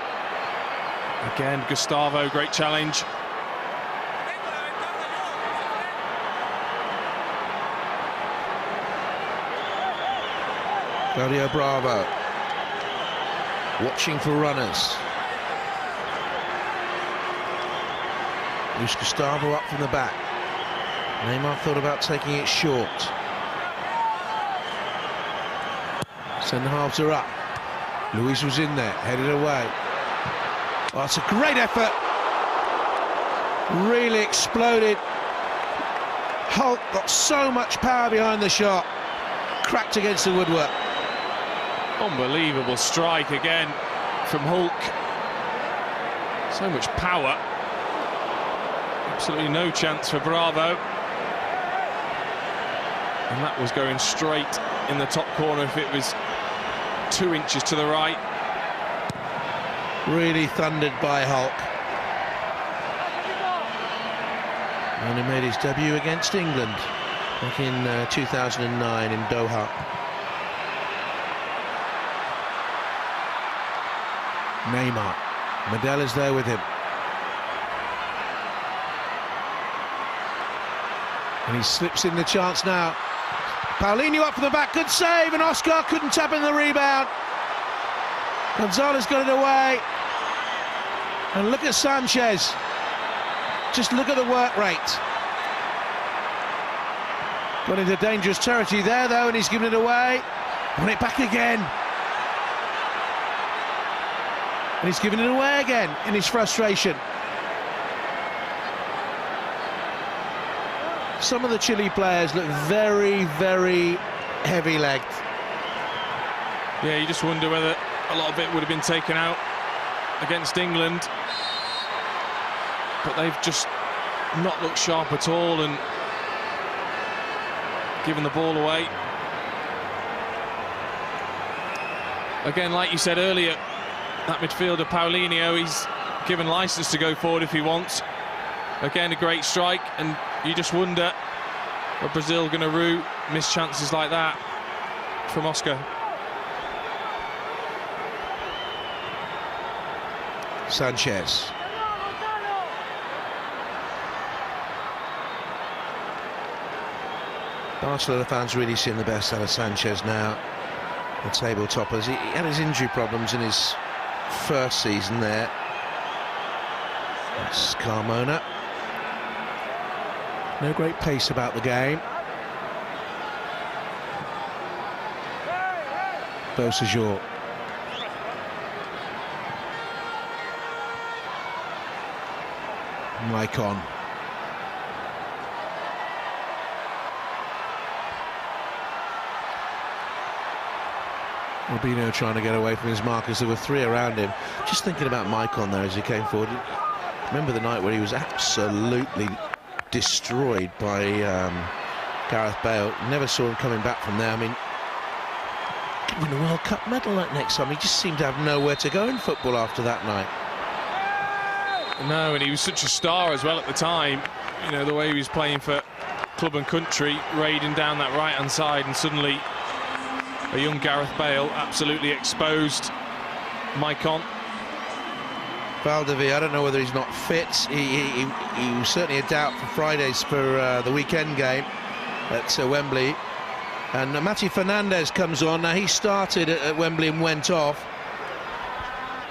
Again, Gustavo, great challenge. Claudio Bravo, watching for runners. Luis Gustavo up from the back. Neymar thought about taking it short. Centre-halves are up. Luis was in there, headed away. Oh, it's a great effort. Really exploded. Hulk got so much power behind the shot. Cracked against the woodwork. Unbelievable strike again from Hulk. So much power. Absolutely no chance for Bravo. And that was going straight in the top corner if it was 2 inches to the right. Really thundered by Hulk. And he made his debut against England back in 2009 in Doha. Neymar. Medel is there with him. And he slips in the chance now. Paulinho up from the back, good save, and Oscar couldn't tap in the rebound. Gonzalez got it away. And look at Sanchez. Just look at the work rate. Got into dangerous territory there, though, and he's given it away. Won it back again. And he's given it away again in his frustration. Some of the Chile players look very, very heavy-legged. Yeah, you just wonder whether a lot of it would have been taken out against England. But they've just not looked sharp at all and given the ball away. Again, like you said earlier, that midfielder Paulinho, he's given licence to go forward if he wants. Again, a great strike, and you just wonder, are Brazil going to miss chances like that from Oscar? Sanchez. Barcelona fans really seeing the best out of Sanchez now. The table toppers. He had his injury problems in his first season there. That's Carmona. No great pace about the game. Beausejour. Maicon. Rubino trying to get away from his markers. There were three around him. Just thinking about Maicon there as he came forward. Remember the night where he was absolutely destroyed by Gareth Bale. Never saw him coming back from there. I mean, could win a World Cup medal like next time. He just seemed to have nowhere to go in football after that night. No, and he was such a star as well at the time. You know, the way he was playing for club and country, raiding down that right-hand side, and suddenly a young Gareth Bale absolutely exposed Maicon. Valdivia, I don't know whether he's not fit. He was certainly a doubt for Fridays for the weekend game at Wembley. And Mati Fernandez comes on. Now, he started at Wembley and went off.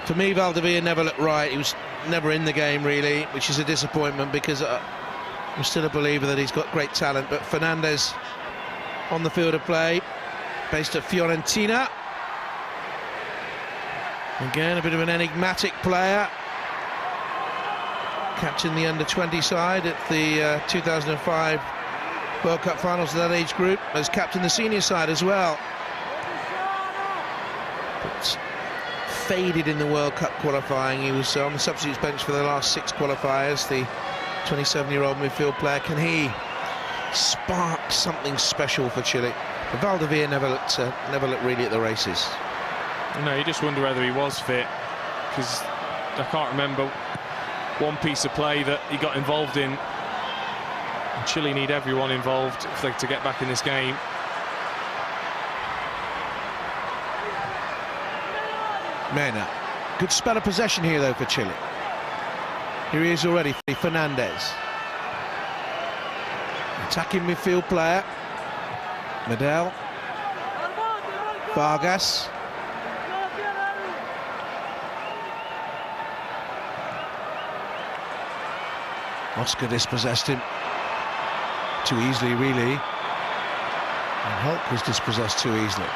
For me, Valdivia never looked right. He was never in the game, really, which is a disappointment because I'm still a believer that he's got great talent. But Fernandez on the field of play, based at Fiorentina. Again, a bit of an enigmatic player. Captain the under-20 side at the 2005 World Cup finals of that age group. Has captained the senior side as well. But faded in the World Cup qualifying. He was on the substitutes bench for the last 6 qualifiers. The 27-year-old midfield player, can he spark something special for Chile? But Valdivia never looked really at the races. No, you just wonder whether he was fit, because I can't remember one piece of play that he got involved in. And Chile need everyone involved if they're to get back in this game. Mena. Good spell of possession here, though, for Chile. Here he is already, Fernandez. Attacking midfield player. Medel. Vargas. Oscar dispossessed him too easily, really. And Hulk was dispossessed too easily.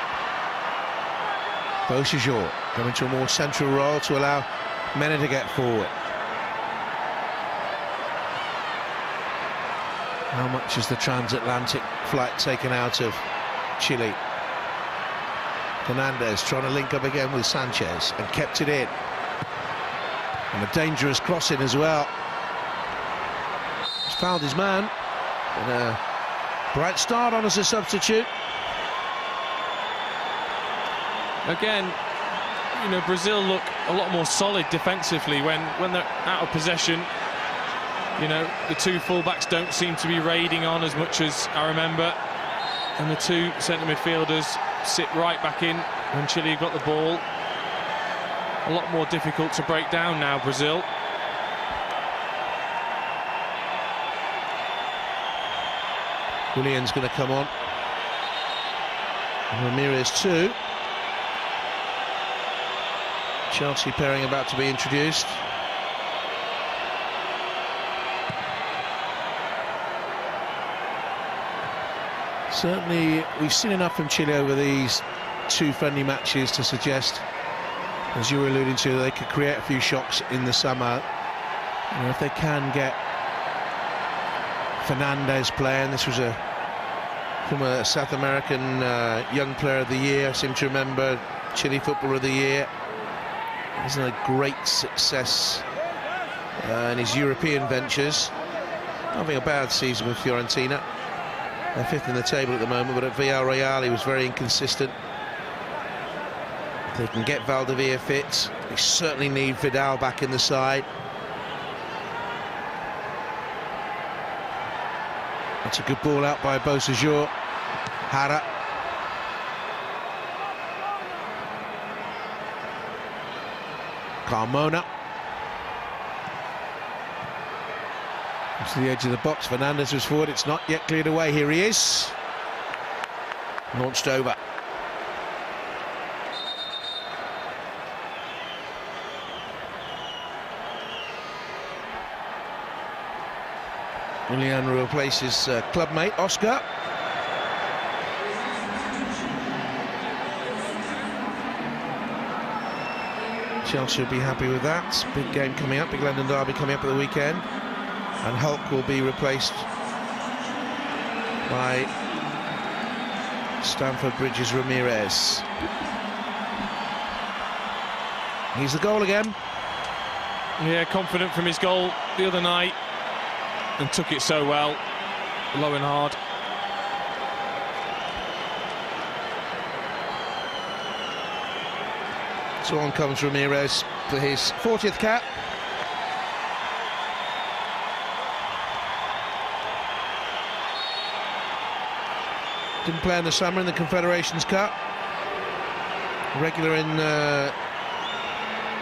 Beausejour going to a more central role to allow Mena to get forward. How much is the transatlantic flight taken out of Chile? Fernandez trying to link up again with Sanchez and kept it in. And a dangerous crossing as well. He's fouled his man. And a bright start on as a substitute. Again, you know, Brazil look a lot more solid defensively when they're out of possession. You know, the two fullbacks don't seem to be raiding on as much as I remember, and the two centre midfielders sit right back in when Chile got the ball. A lot more difficult to break down now, Brazil. Willian's going to come on. And Ramirez too. Chelsea pairing about to be introduced. Certainly, we've seen enough from Chile over these 2 friendly matches to suggest, as you were alluding to, they could create a few shocks in the summer. You know, if they can get Fernandez playing, this was from a South American Young Player of the Year, I seem to remember, Chile Footballer of the Year. He's had a great success in his European ventures. Not having a bad season with Fiorentina. They're 5th in the table at the moment, but at Villarreal he was very inconsistent. If they can get Valdivia fit, they certainly need Vidal back in the side. That's a good ball out by Beausejour. Jara. Carmona. To the edge of the box, Fernandez was forward, it's not yet cleared away, here he is. Launched over. Julian replaces clubmate Oscar. Chelsea will be happy with that. Big game coming up, big London derby coming up at the weekend. And Hulk will be replaced by Stamford Bridge's Ramirez. He's the goal again. Yeah, confident from his goal the other night and took it so well, low and hard. So on comes Ramirez for his 40th cap. Didn't play in the summer in the Confederations Cup. Regular in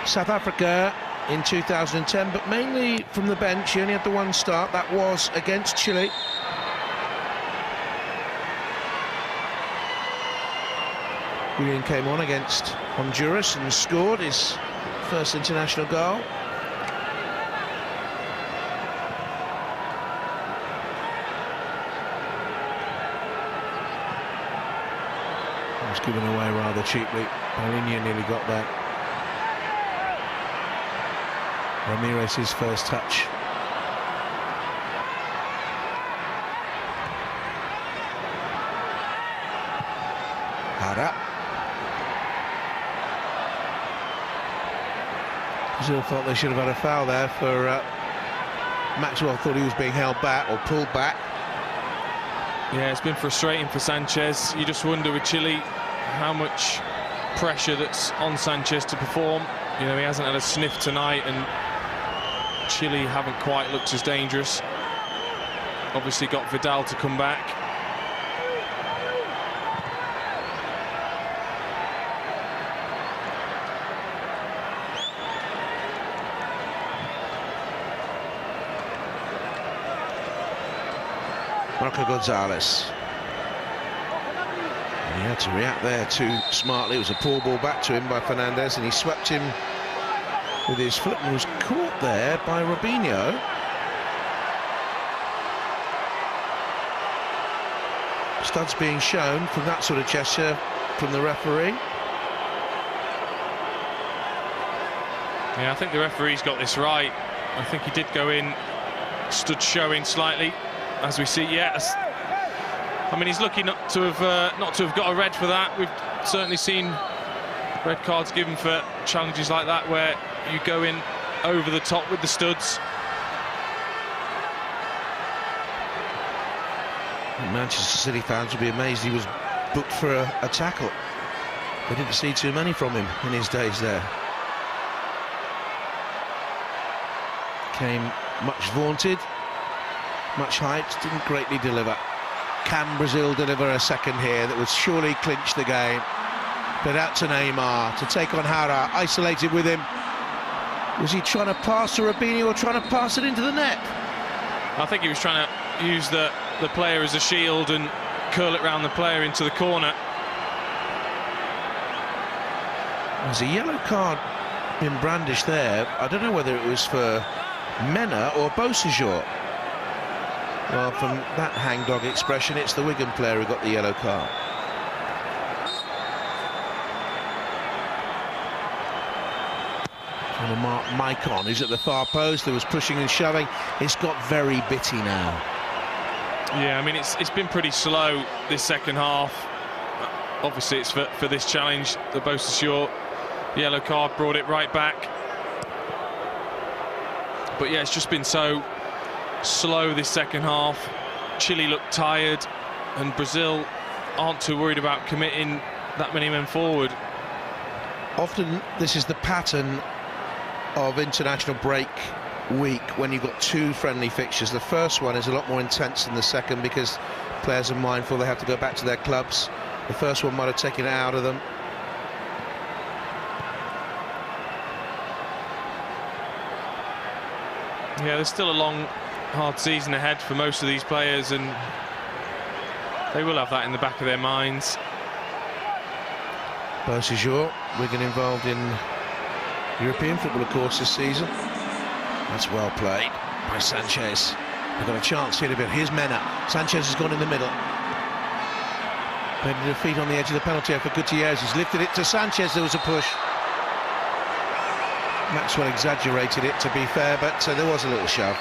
South Africa in 2010, but mainly from the bench. He only had the 1 start, that was against Chile. Julian came on against Honduras and scored his first international goal. Given away rather cheaply. Paulinho nearly got that. Ramirez's first touch. Jara. Brazil thought they should have had a foul there for Maxwell. Thought he was being held back or pulled back. Yeah, it's been frustrating for Sanchez. You just wonder with Chile how much pressure that's on Sanchez to perform. You know, he hasn't had a sniff tonight, and Chile haven't quite looked as dangerous. Obviously got Vidal to come back. Marco Gonzalez. And he had to react there too smartly. It was a poor ball back to him by Fernandez, and he swept him with his foot and was caught there by Robinho. Studs being shown from that sort of gesture from the referee. Yeah, I think the referee's got this right. I think he did go in, stood showing slightly, as we see. Yes, I mean, he's lucky not to have got a red for that. We've certainly seen red cards given for challenges like that where you go in over the top with the studs. Manchester City fans would be amazed he was booked for a tackle. They didn't see too many from him in his days there. Came much vaunted, much hyped, didn't greatly deliver. Can Brazil deliver a second here that would surely clinch the game? But out to Neymar to take on Jara, isolated with him. Was he trying to pass to Robinho or trying to pass it into the net? I think he was trying to use the player as a shield and curl it round the player into the corner. There's a yellow card been brandished there. I don't know whether it was for Mena or Beausejour. Well, from that hangdog expression, it's the Wigan player who got the yellow card. Trying to mark Maicon, who's at the far post. There was pushing and shoving. It's got very bitty now. Yeah, I mean, it's been pretty slow this second half. Obviously, it's for this challenge. The Beausejour yellow card brought it right back. But yeah, it's just been so slow this second half. Chile looked tired, and Brazil aren't too worried about committing that many men forward. Often this is the pattern of international break week when you've got two friendly fixtures. The first one is a lot more intense than the second because players are mindful they have to go back to their clubs. The first one might have taken it out of them. Yeah, there's still a long, hard season ahead for most of these players, and they will have that in the back of their minds. Beausejour, Wigan involved in European football, of course, this season. That's well played by Sanchez. They've got a chance here a bit. Here's Mena. Sanchez has gone in the middle. Played a feet on the edge of the penalty area for Gutierrez. He's lifted it to Sanchez. There was a push. Maxwell exaggerated it, to be fair, but there was a little shove.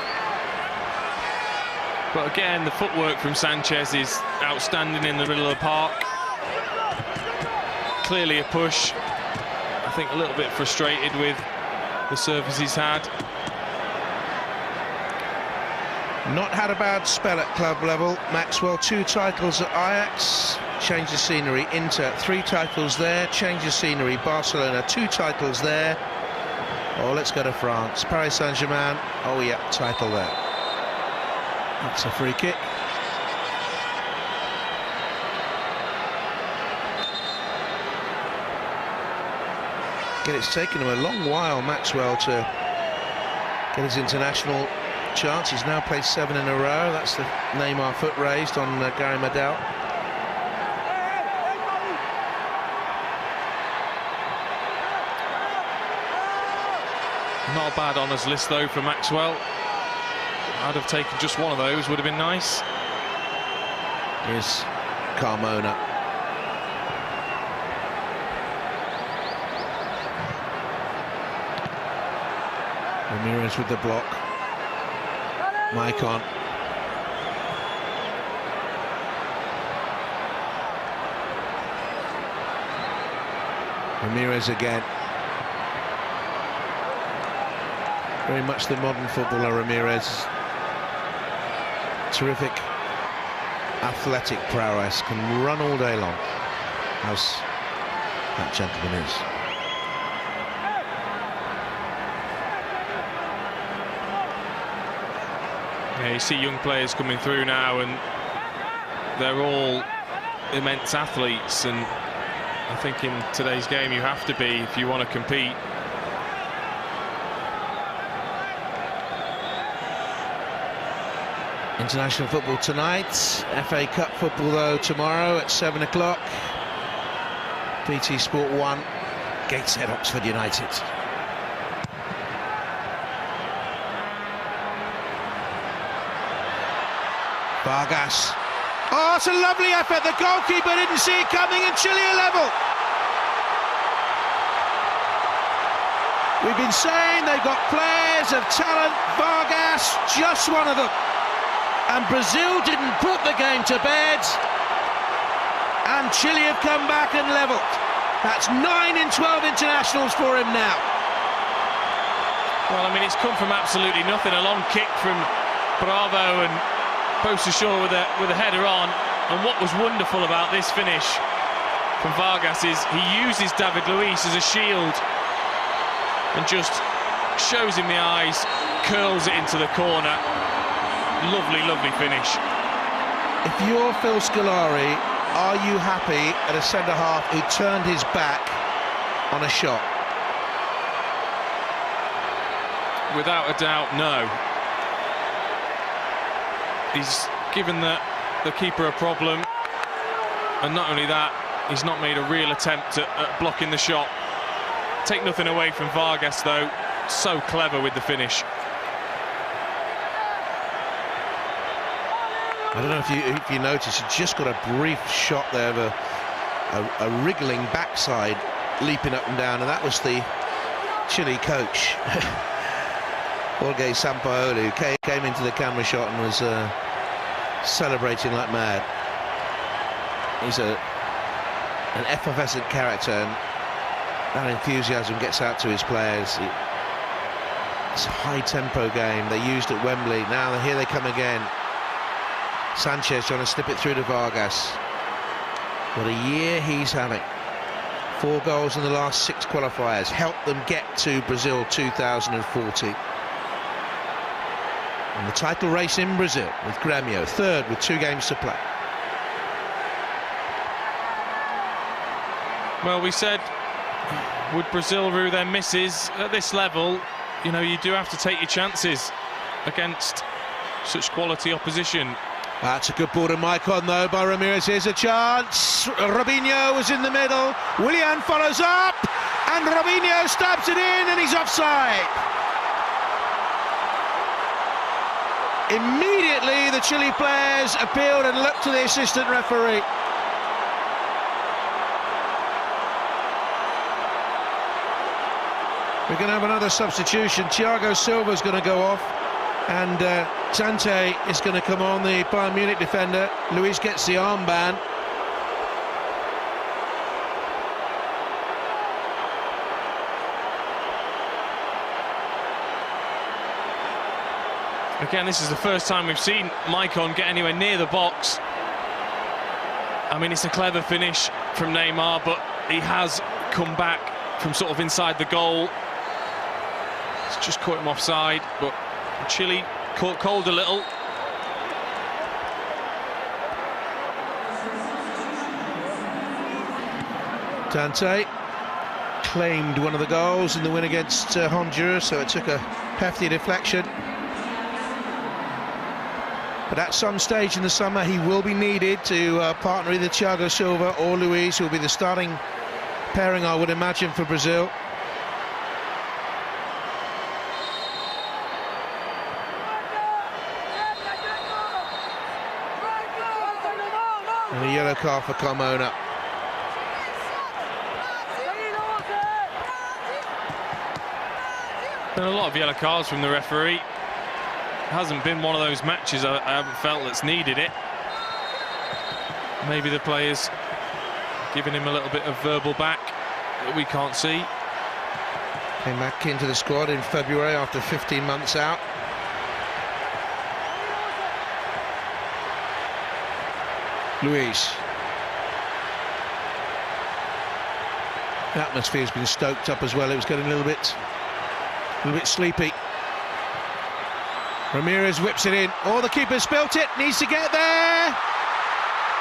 But again, the footwork from Sanchez is outstanding in the middle of the park. Clearly a push. I think a little bit frustrated with the service he's had. Not had a bad spell at club level. Maxwell, 2 titles at Ajax, change of scenery. Inter, 3 titles there, change of scenery. Barcelona, 2 titles there. Oh, let's go to France. Paris Saint-Germain, oh yeah, title there. That's a free kick. Again, it's taken him a long while, Maxwell, to get his international chance. He's now played 7 in a row. That's the Neymar foot raised on Gary Medel. Not a bad honours list, though, for Maxwell. I'd have taken just one of those, would have been nice. Here's Carmona. Ramirez with the block. Maicon. Ramirez again. Very much the modern footballer, Ramirez. Terrific athletic prowess, can run all day long, as that gentleman is. Yeah, you see young players coming through now, and they're all immense athletes, and I think in today's game you have to be if you want to compete. International football tonight, FA Cup football though tomorrow at 7 o'clock. BT Sport 1, Gateshead, Oxford United. Vargas. Oh, it's a lovely effort. The goalkeeper didn't see it coming, and Chile are level. We've been saying they've got players of talent. Vargas, just one of them. And Brazil didn't put the game to bed, and Chile have come back and levelled. That's 9 in 12 internationals for him now. Well, I mean, it's come from absolutely nothing. A long kick from Bravo, and Beausejour with a header on. And what was wonderful about this finish from Vargas is he uses David Luiz as a shield and just shows him the eyes, curls it into the corner. Lovely, lovely finish. If you're Phil Scolari, are you happy at a centre-half who turned his back on a shot? Without a doubt, no. He's given the keeper a problem, and not only that, he's not made a real attempt at blocking the shot. Take nothing away from Vargas, though. So clever with the finish. I don't know if you noticed, he just got a brief shot there of a wriggling backside leaping up and down, and that was the Chile coach, Jorge Sampaoli, who came into the camera shot and was celebrating like mad. He's an effervescent character, and that enthusiasm gets out to his players. It's a high-tempo game. They used at Wembley. Now here they come again. Sanchez trying to slip it through to Vargas. What a year he's having. 4 goals in the last 6 qualifiers. Helped them get to Brazil 2014. And the title race in Brazil with Grêmio, 3rd with 2 games to play. Well, we said, would Brazil rue their misses at this level? You know, you do have to take your chances against such quality opposition. That's a good ball to Maicon, though, by Ramirez. Here's a chance. Robinho was in the middle. Willian follows up, and Robinho stabs it in, and he's offside. Immediately, the Chile players appealed and looked to the assistant referee. We're going to have another substitution. Thiago Silva's going to go off, and Sante is going to come on, the Bayern Munich defender. Luis gets the armband. Again, this is the first time we've seen Maicon get anywhere near the box. I mean, it's a clever finish from Neymar, but he has come back from sort of inside the goal. It's just caught him offside, but Chile caught cold a little. Dante claimed one of the goals in the win against Honduras, so it took a hefty deflection. But at some stage in the summer, he will be needed to partner either Thiago Silva or Luis, who will be the starting pairing, I would imagine, for Brazil. And a yellow card for Carmona. Been a lot of yellow cards from the referee. Hasn't been one of those matches I haven't felt that's needed it. Maybe the players giving him a little bit of verbal back that we can't see. Came back into the squad in February after 15 months out. Luis. The atmosphere's been stoked up as well. It was getting a little bit sleepy. Ramirez whips it in. Oh, the keeper's spilt it. Needs to get there.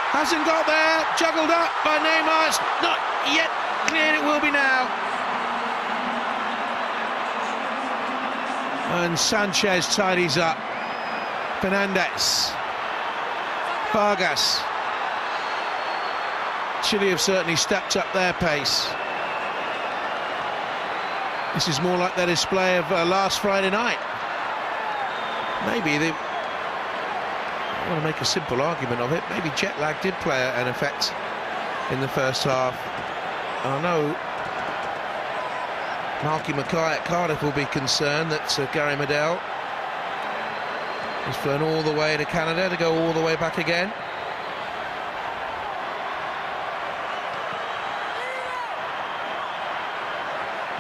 Hasn't got there. Juggled up by Neymar. It's not yet cleared. It will be now. And Sanchez tidies up. Fernandez. Vargas. Chile have certainly stepped up their pace. This is more like their display of last Friday night. Maybe they want to make a simple argument of it. Maybe jet lag did play an effect in the first half. I know Malky Mackay at Cardiff will be concerned that Gary Medel has flown all the way to Canada to go all the way back again.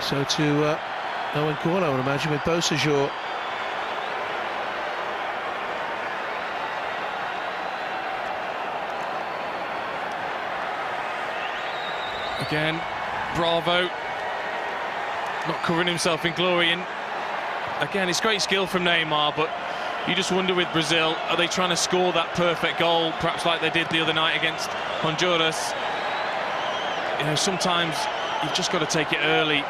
So to Owen Call, I would imagine, with Beausejour. Again, Bravo not covering himself in glory, and again, it's great skill from Neymar, but you just wonder with Brazil, are they trying to score that perfect goal, perhaps like they did the other night against Honduras? You know, sometimes you've just got to take it early.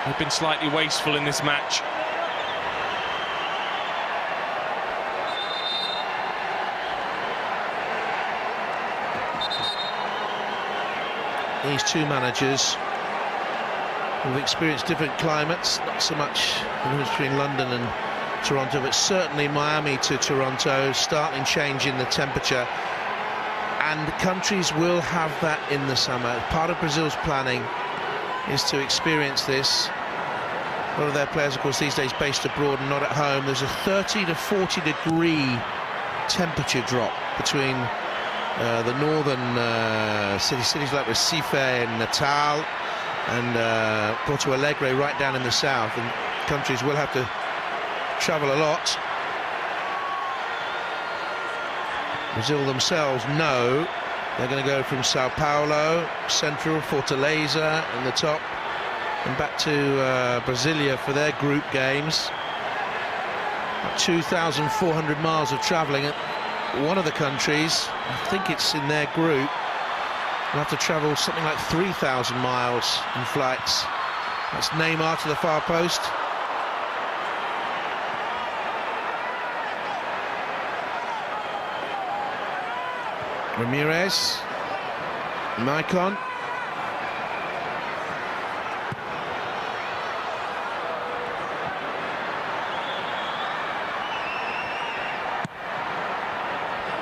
They've been slightly wasteful in this match. These two managers have experienced different climates, not so much the difference between London and Toronto, but certainly Miami to Toronto, startling change in the temperature. And countries will have that in the summer. Part of Brazil's planning is to experience this. A lot of their players, of course, these days based abroad and not at home. There's a 30 to 40 degree temperature drop between the northern cities like Recife and Natal and Porto Alegre right down in the south, and countries will have to travel a lot. Brazil themselves know they're going to go from Sao Paulo, Central, Fortaleza in the top, and back to Brasilia for their group games. 2,400 miles of travelling. One of the countries, I think it's in their group, will have to travel something like 3,000 miles in flights. That's Neymar to the far post. Ramirez, Maicon.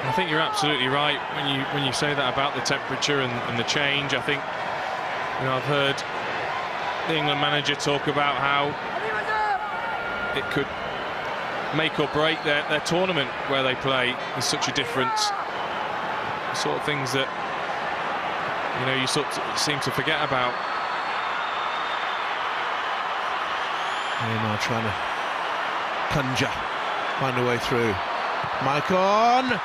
I think you're absolutely right when you say that about the temperature and the change. I think, you know, I've heard the England manager talk about how it could make or break their tournament where they play. There's such a difference. The sort of things that, you know, you sort of seem to forget about. Neymar trying to conjure, find a way through. Maicon.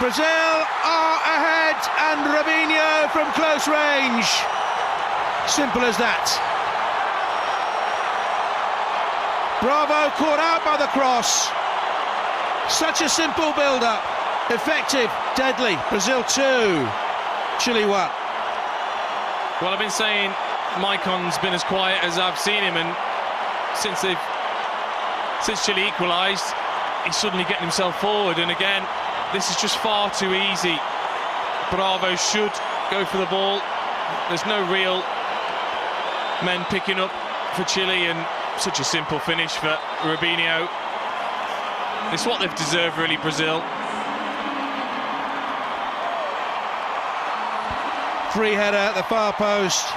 Brazil are ahead, and Robinho from close range. Simple as that. Bravo caught out by the cross. Such a simple build-up. Effective, deadly. Brazil 2, Chile 1. Well, I've been saying Maicon's been as quiet as I've seen him, and since Chile equalised, he's suddenly getting himself forward, and again, this is just far too easy. Bravo should go for the ball. There's no real men picking up for Chile, and such a simple finish for Robinho. It's what they've deserved, really, Brazil. Free header at the far post.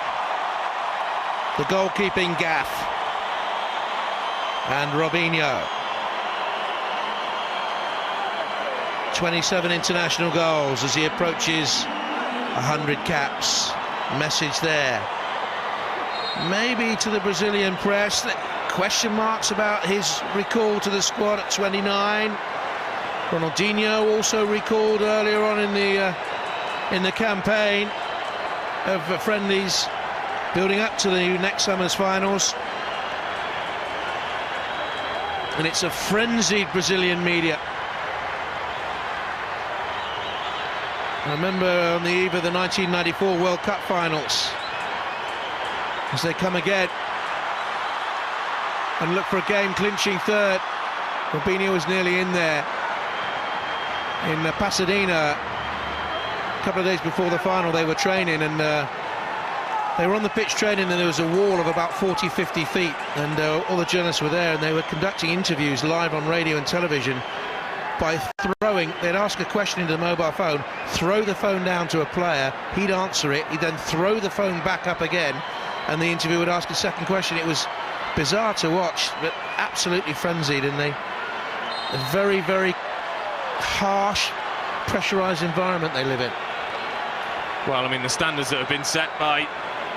The goalkeeping gaff. And Robinho. 27 international goals as he approaches 100 caps. Message there. Maybe to the Brazilian press, question marks about his recall to the squad at 29. Ronaldinho also recalled earlier on in the campaign of friendlies building up to the next summer's finals. And it's a frenzied Brazilian media. I remember on the eve of the 1994 World Cup finals, as they come again and look for a game-clinching third. Robinho was nearly in there in Pasadena a couple of days before the final. They were training, and they were on the pitch training, and there was a wall of about 40-50 feet, and all the journalists were there, and they were conducting interviews live on radio and television by throwing. They'd ask a question into the mobile phone, throw the phone down to a player, he'd answer it, he'd then throw the phone back up again, and the interviewer would ask a second question. It was bizarre to watch, but absolutely frenzied, and a very, very harsh, pressurised environment they live in. Well, I mean, the standards that have been set by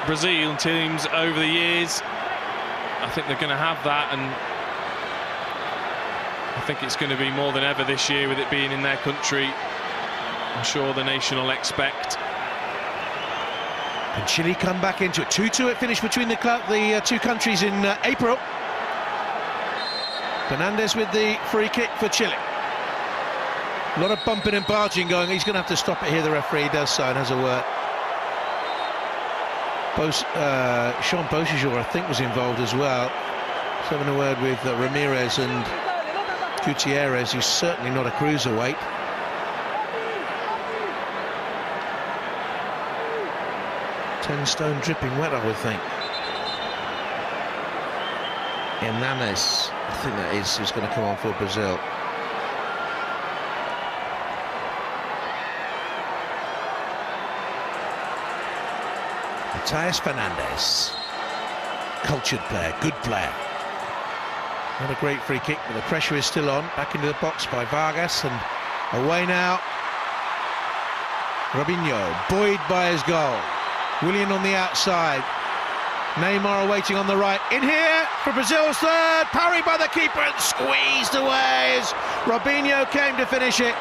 Brazil teams over the years, I think they're going to have that, and I think it's going to be more than ever this year with it being in their country. I'm sure the nation will expect. And Chile come back into it. 2-2 it finished between the two countries in April. Fernandez with the free kick for Chile. A lot of bumping and barging going. He's going to have to stop it here. The referee does so and has a word. Sean Beausejour, I think, was involved as well. He's having a word with Ramirez and Gutierrez, who's certainly not a cruiserweight. Ten stone dripping wet, I would think. Hernanes, I think that is, who's going to come on for Brazil. Matthias Fernandes, cultured player, good player. Not a great free kick, but the pressure is still on. Back into the box by Vargas, and away now. Robinho, buoyed by his goal. Willian on the outside. Neymar awaiting on the right. In here for Brazil's third. Parried by the keeper and squeezed away as Robinho came to finish it.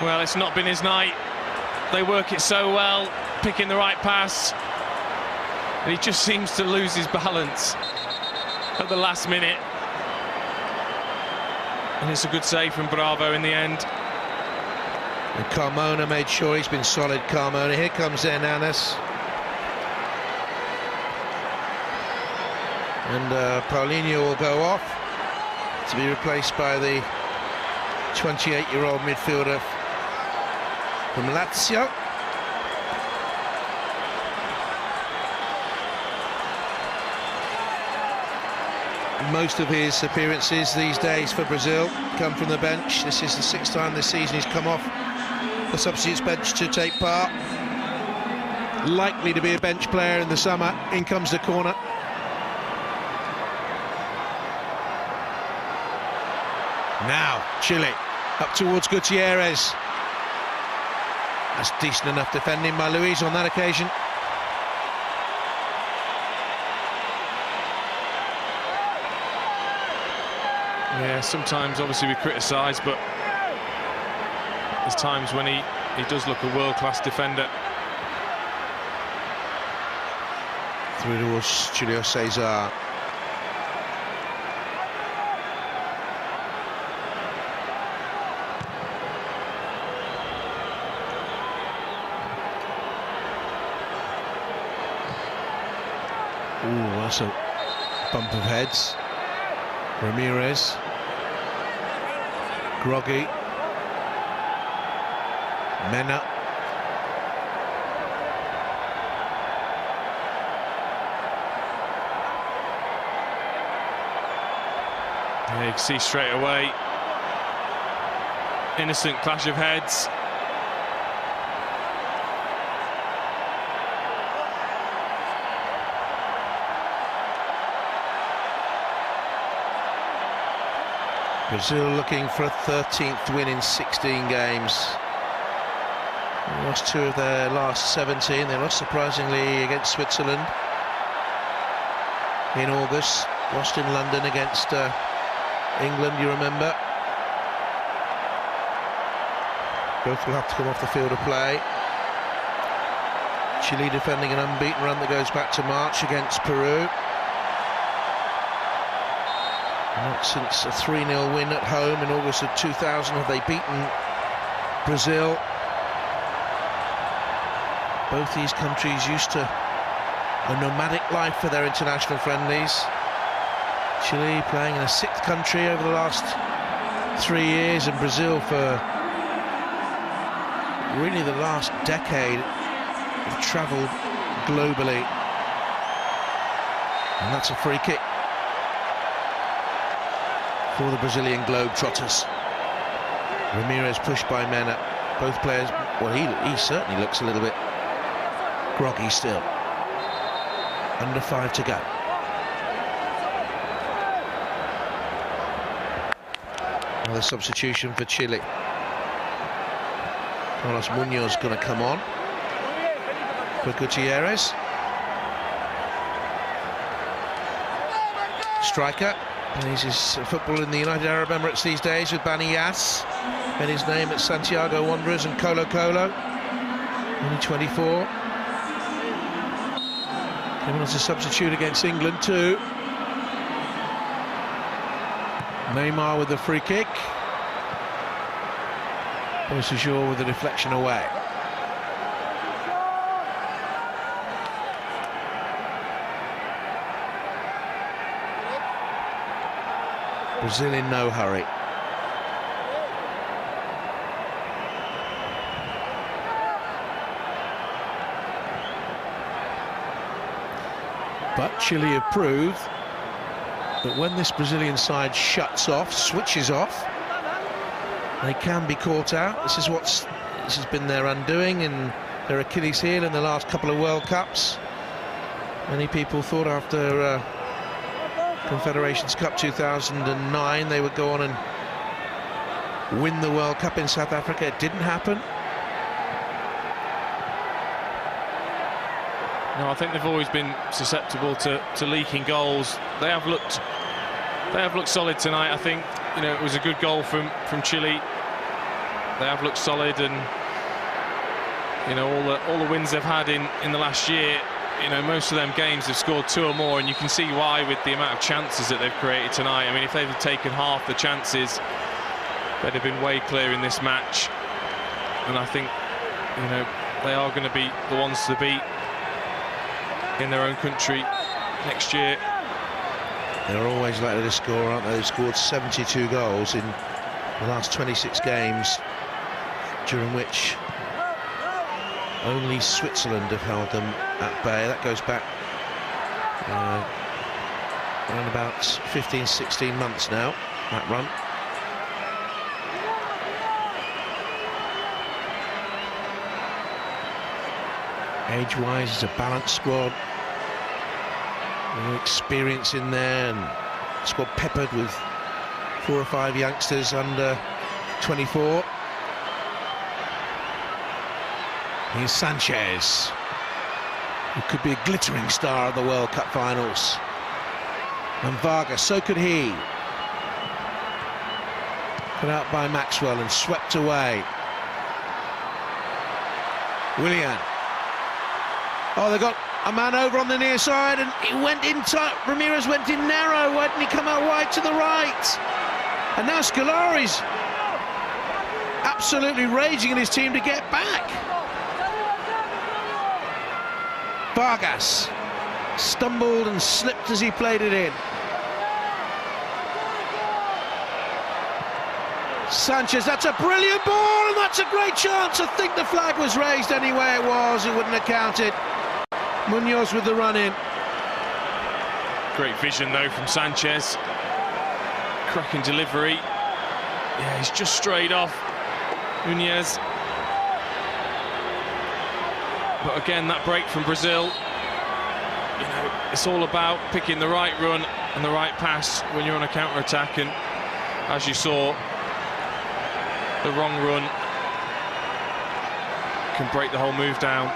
Well, it's not been his night. They work it so well, picking the right pass. And he just seems to lose his balance at the last minute. And it's a good save from Bravo in the end. And Carmona made sure he's been solid, Carmona. Here comes Hernanes. And Paulinho will go off to be replaced by the 28-year-old midfielder from Lazio. Most of his appearances these days for Brazil come from the bench. This is the 6th time this season he's come off the substitutes bench to take part. Likely to be a bench player in the summer. In comes the corner. Now Chile up towards Gutierrez. That's decent enough defending by Luis on that occasion. Yeah, sometimes obviously we criticise, but there's times when he does look a world-class defender. Through towards Julio Cesar. Ooh, that's a bump of heads. Ramirez. Groggy. Mena. Yeah, you can see straight away. Innocent clash of heads. Brazil looking for a 13th win in 16 games. They lost 2 of their last 17. They lost surprisingly against Switzerland in August. Lost in London against England, you remember. Both will have to come off the field of play. Chile defending an unbeaten run that goes back to March against Peru. Not since a 3-0 win at home in August of 2000 have they beaten Brazil. Both these countries used to a nomadic life for their international friendlies. Chile playing in a 6th country over the last 3 years, and Brazil for really the last decade have travelled globally. And that's a free kick for the Brazilian Globetrotters. Ramirez pushed by Mena. Both players, well, he certainly looks a little bit groggy still. Under 5 to go. Another substitution for Chile. Carlos Munoz going to come on for Gutierrez. Striker. Plays his football in the United Arab Emirates these days with Bani Yas. Made his name at Santiago Wanderers and Colo Colo. Only 24. Came on as a substitute against England too. Neymar with the free kick. Bonsejour with the deflection away. Brazil in no hurry. But Chile have proved that when this Brazilian side shuts off, switches off, they can be caught out. This has been their undoing and their Achilles heel in the last couple of World Cups. Many people thought after Confederations Cup 2009 they would go on and win the World Cup in South Africa. It didn't happen. No, I think they've always been susceptible to leaking goals. They have looked solid tonight. I think, you know, it was a good goal from Chile. They have looked solid, and you know, all the wins they've had in the last year, you know, most of them games have scored 2 or more, and you can see why with the amount of chances that they've created tonight. I mean, if they'd have taken half the chances, they'd have been way clear in this match. And I think, you know, they are going to be the ones to beat in their own country next year. They're always likely to score, aren't they? They've scored 72 goals in the last 26 games, during which only Switzerland have held them at bay. That goes back around about 15-16 months now, that run. Age-wise, it's a balanced squad. Experience in there, and squad peppered with 4 or 5 youngsters under 24. Here's Sanchez, who could be a glittering star of the World Cup finals. And Vargas, so could he. Put out by Maxwell and swept away. Willian. Oh, they got a man over on the near side, and he went in tight. Ramirez went in narrow. Why didn't he come out wide to the right? And now Scolari's absolutely raging at his team to get back. Vargas stumbled and slipped as he played it in. Sanchez, that's a brilliant ball, and that's a great chance. I think the flag was raised anyway. It was, it wouldn't have counted. Munoz with the run-in. Great vision, though, from Sanchez. Cracking delivery. Yeah, he's just strayed off Munoz. But again, that break from Brazil, you know, it's all about picking the right run and the right pass when you're on a counter-attack, and as you saw, the wrong run can break the whole move down.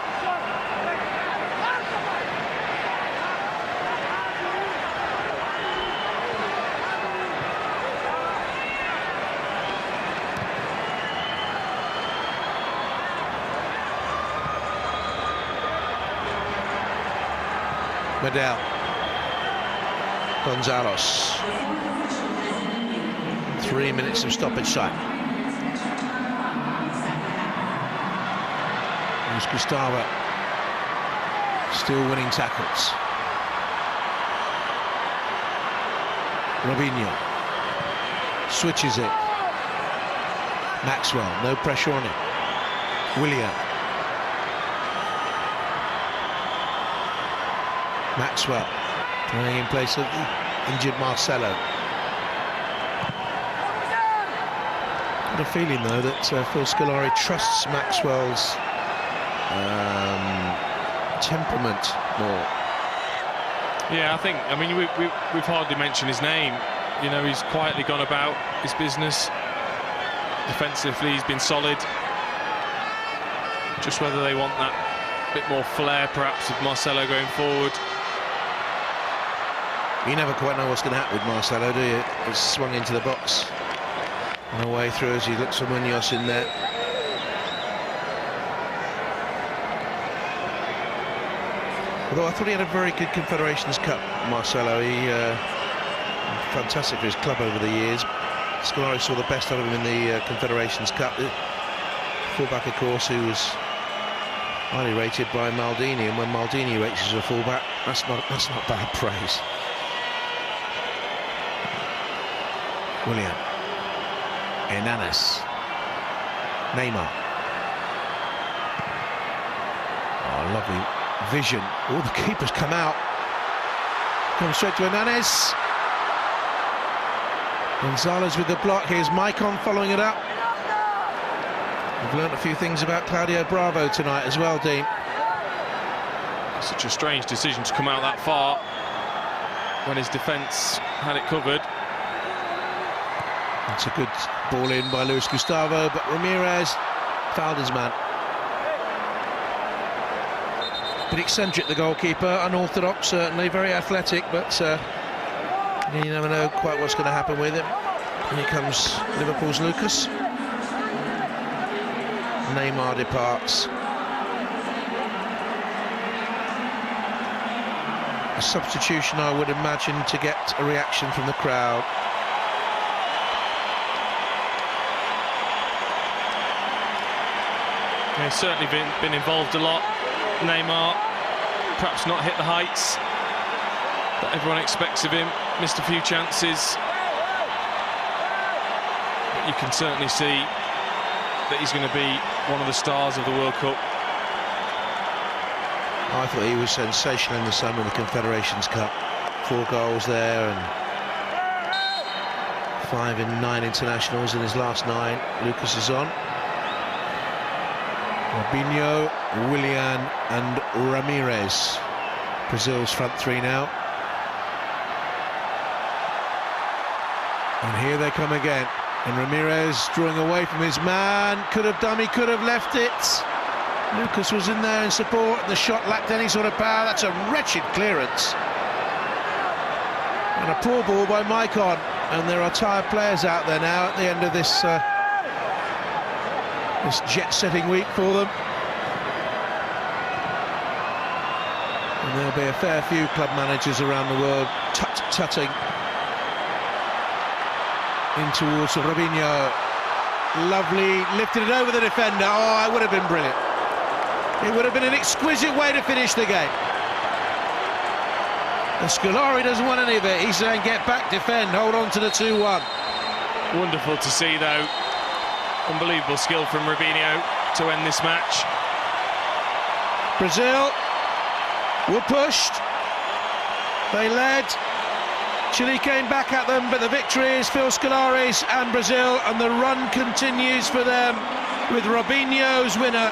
Medel. Gonzalez. 3 minutes of stoppage time. There's Gustavo. Still winning tackles. Robinho. Switches it. Maxwell, no pressure on him. Willian. Maxwell playing in place of the injured Marcelo. Got a feeling, though, that Phil Scolari trusts Maxwell's temperament more. Yeah, I mean, we've hardly mentioned his name. You know, he's quietly gone about his business. Defensively, he's been solid. Just whether they want that bit more flair, perhaps, with Marcelo going forward. You never quite know what's going to happen with Marcelo, do you? It's swung into the box on the way through as he looks for Munoz in there. Although I thought he had a very good Confederations Cup, Marcelo. He fantastic for his club over the years. Scolari saw the best out of him in the Confederations Cup. The fullback, of course, who was highly rated by Maldini, and when Maldini rates as a fullback, that's not bad praise. Willian. Hernanes. Neymar. Oh, lovely vision. Oh, the keeper's come out. comes straight to Hernandez. Gonzalez with the block. Here's Maicon following it up. We've learnt a few things about Claudio Bravo tonight as well, Dean. Such a strange decision to come out that far when his defence had it covered. It's a good ball in by Luis Gustavo, but Ramirez fouled his man. Bit eccentric, the goalkeeper, unorthodox, certainly, very athletic, but you never know quite what's going to happen with him. Here comes Liverpool's Lucas. Neymar departs. A substitution, I would imagine, to get a reaction from the crowd. He's certainly been involved a lot. Neymar perhaps not hit the heights that everyone expects of him. Missed a few chances. But you can certainly see that he's going to be one of the stars of the World Cup. I thought he was sensational in the summer in the Confederations Cup. 4 goals there and 5 in 9 internationals in his last 9. Lucas is on. Robinho, Willian and Ramirez. Brazil's front 3 now. And here they come again. And Ramirez drawing away from his man. Could have done, he could have left it. Lucas was in there in support, and the shot lacked any sort of power. That's a wretched clearance. And a poor ball by Maicon. And there are tired players out there now at the end of this this jet-setting week for them. And there'll be a fair few club managers around the world tutting in towards Robinho. Lovely, lifted it over the defender. Oh, it would have been brilliant. It would have been an exquisite way to finish the game. And Scolari doesn't want any of it. He's saying, get back, defend, hold on to the 2-1. Wonderful to see, though. Unbelievable skill from Robinho to end this match. Brazil were pushed. They led. Chile came back at them, but the victory is Phil Scolari's and Brazil, and the run continues for them with Robinho's winner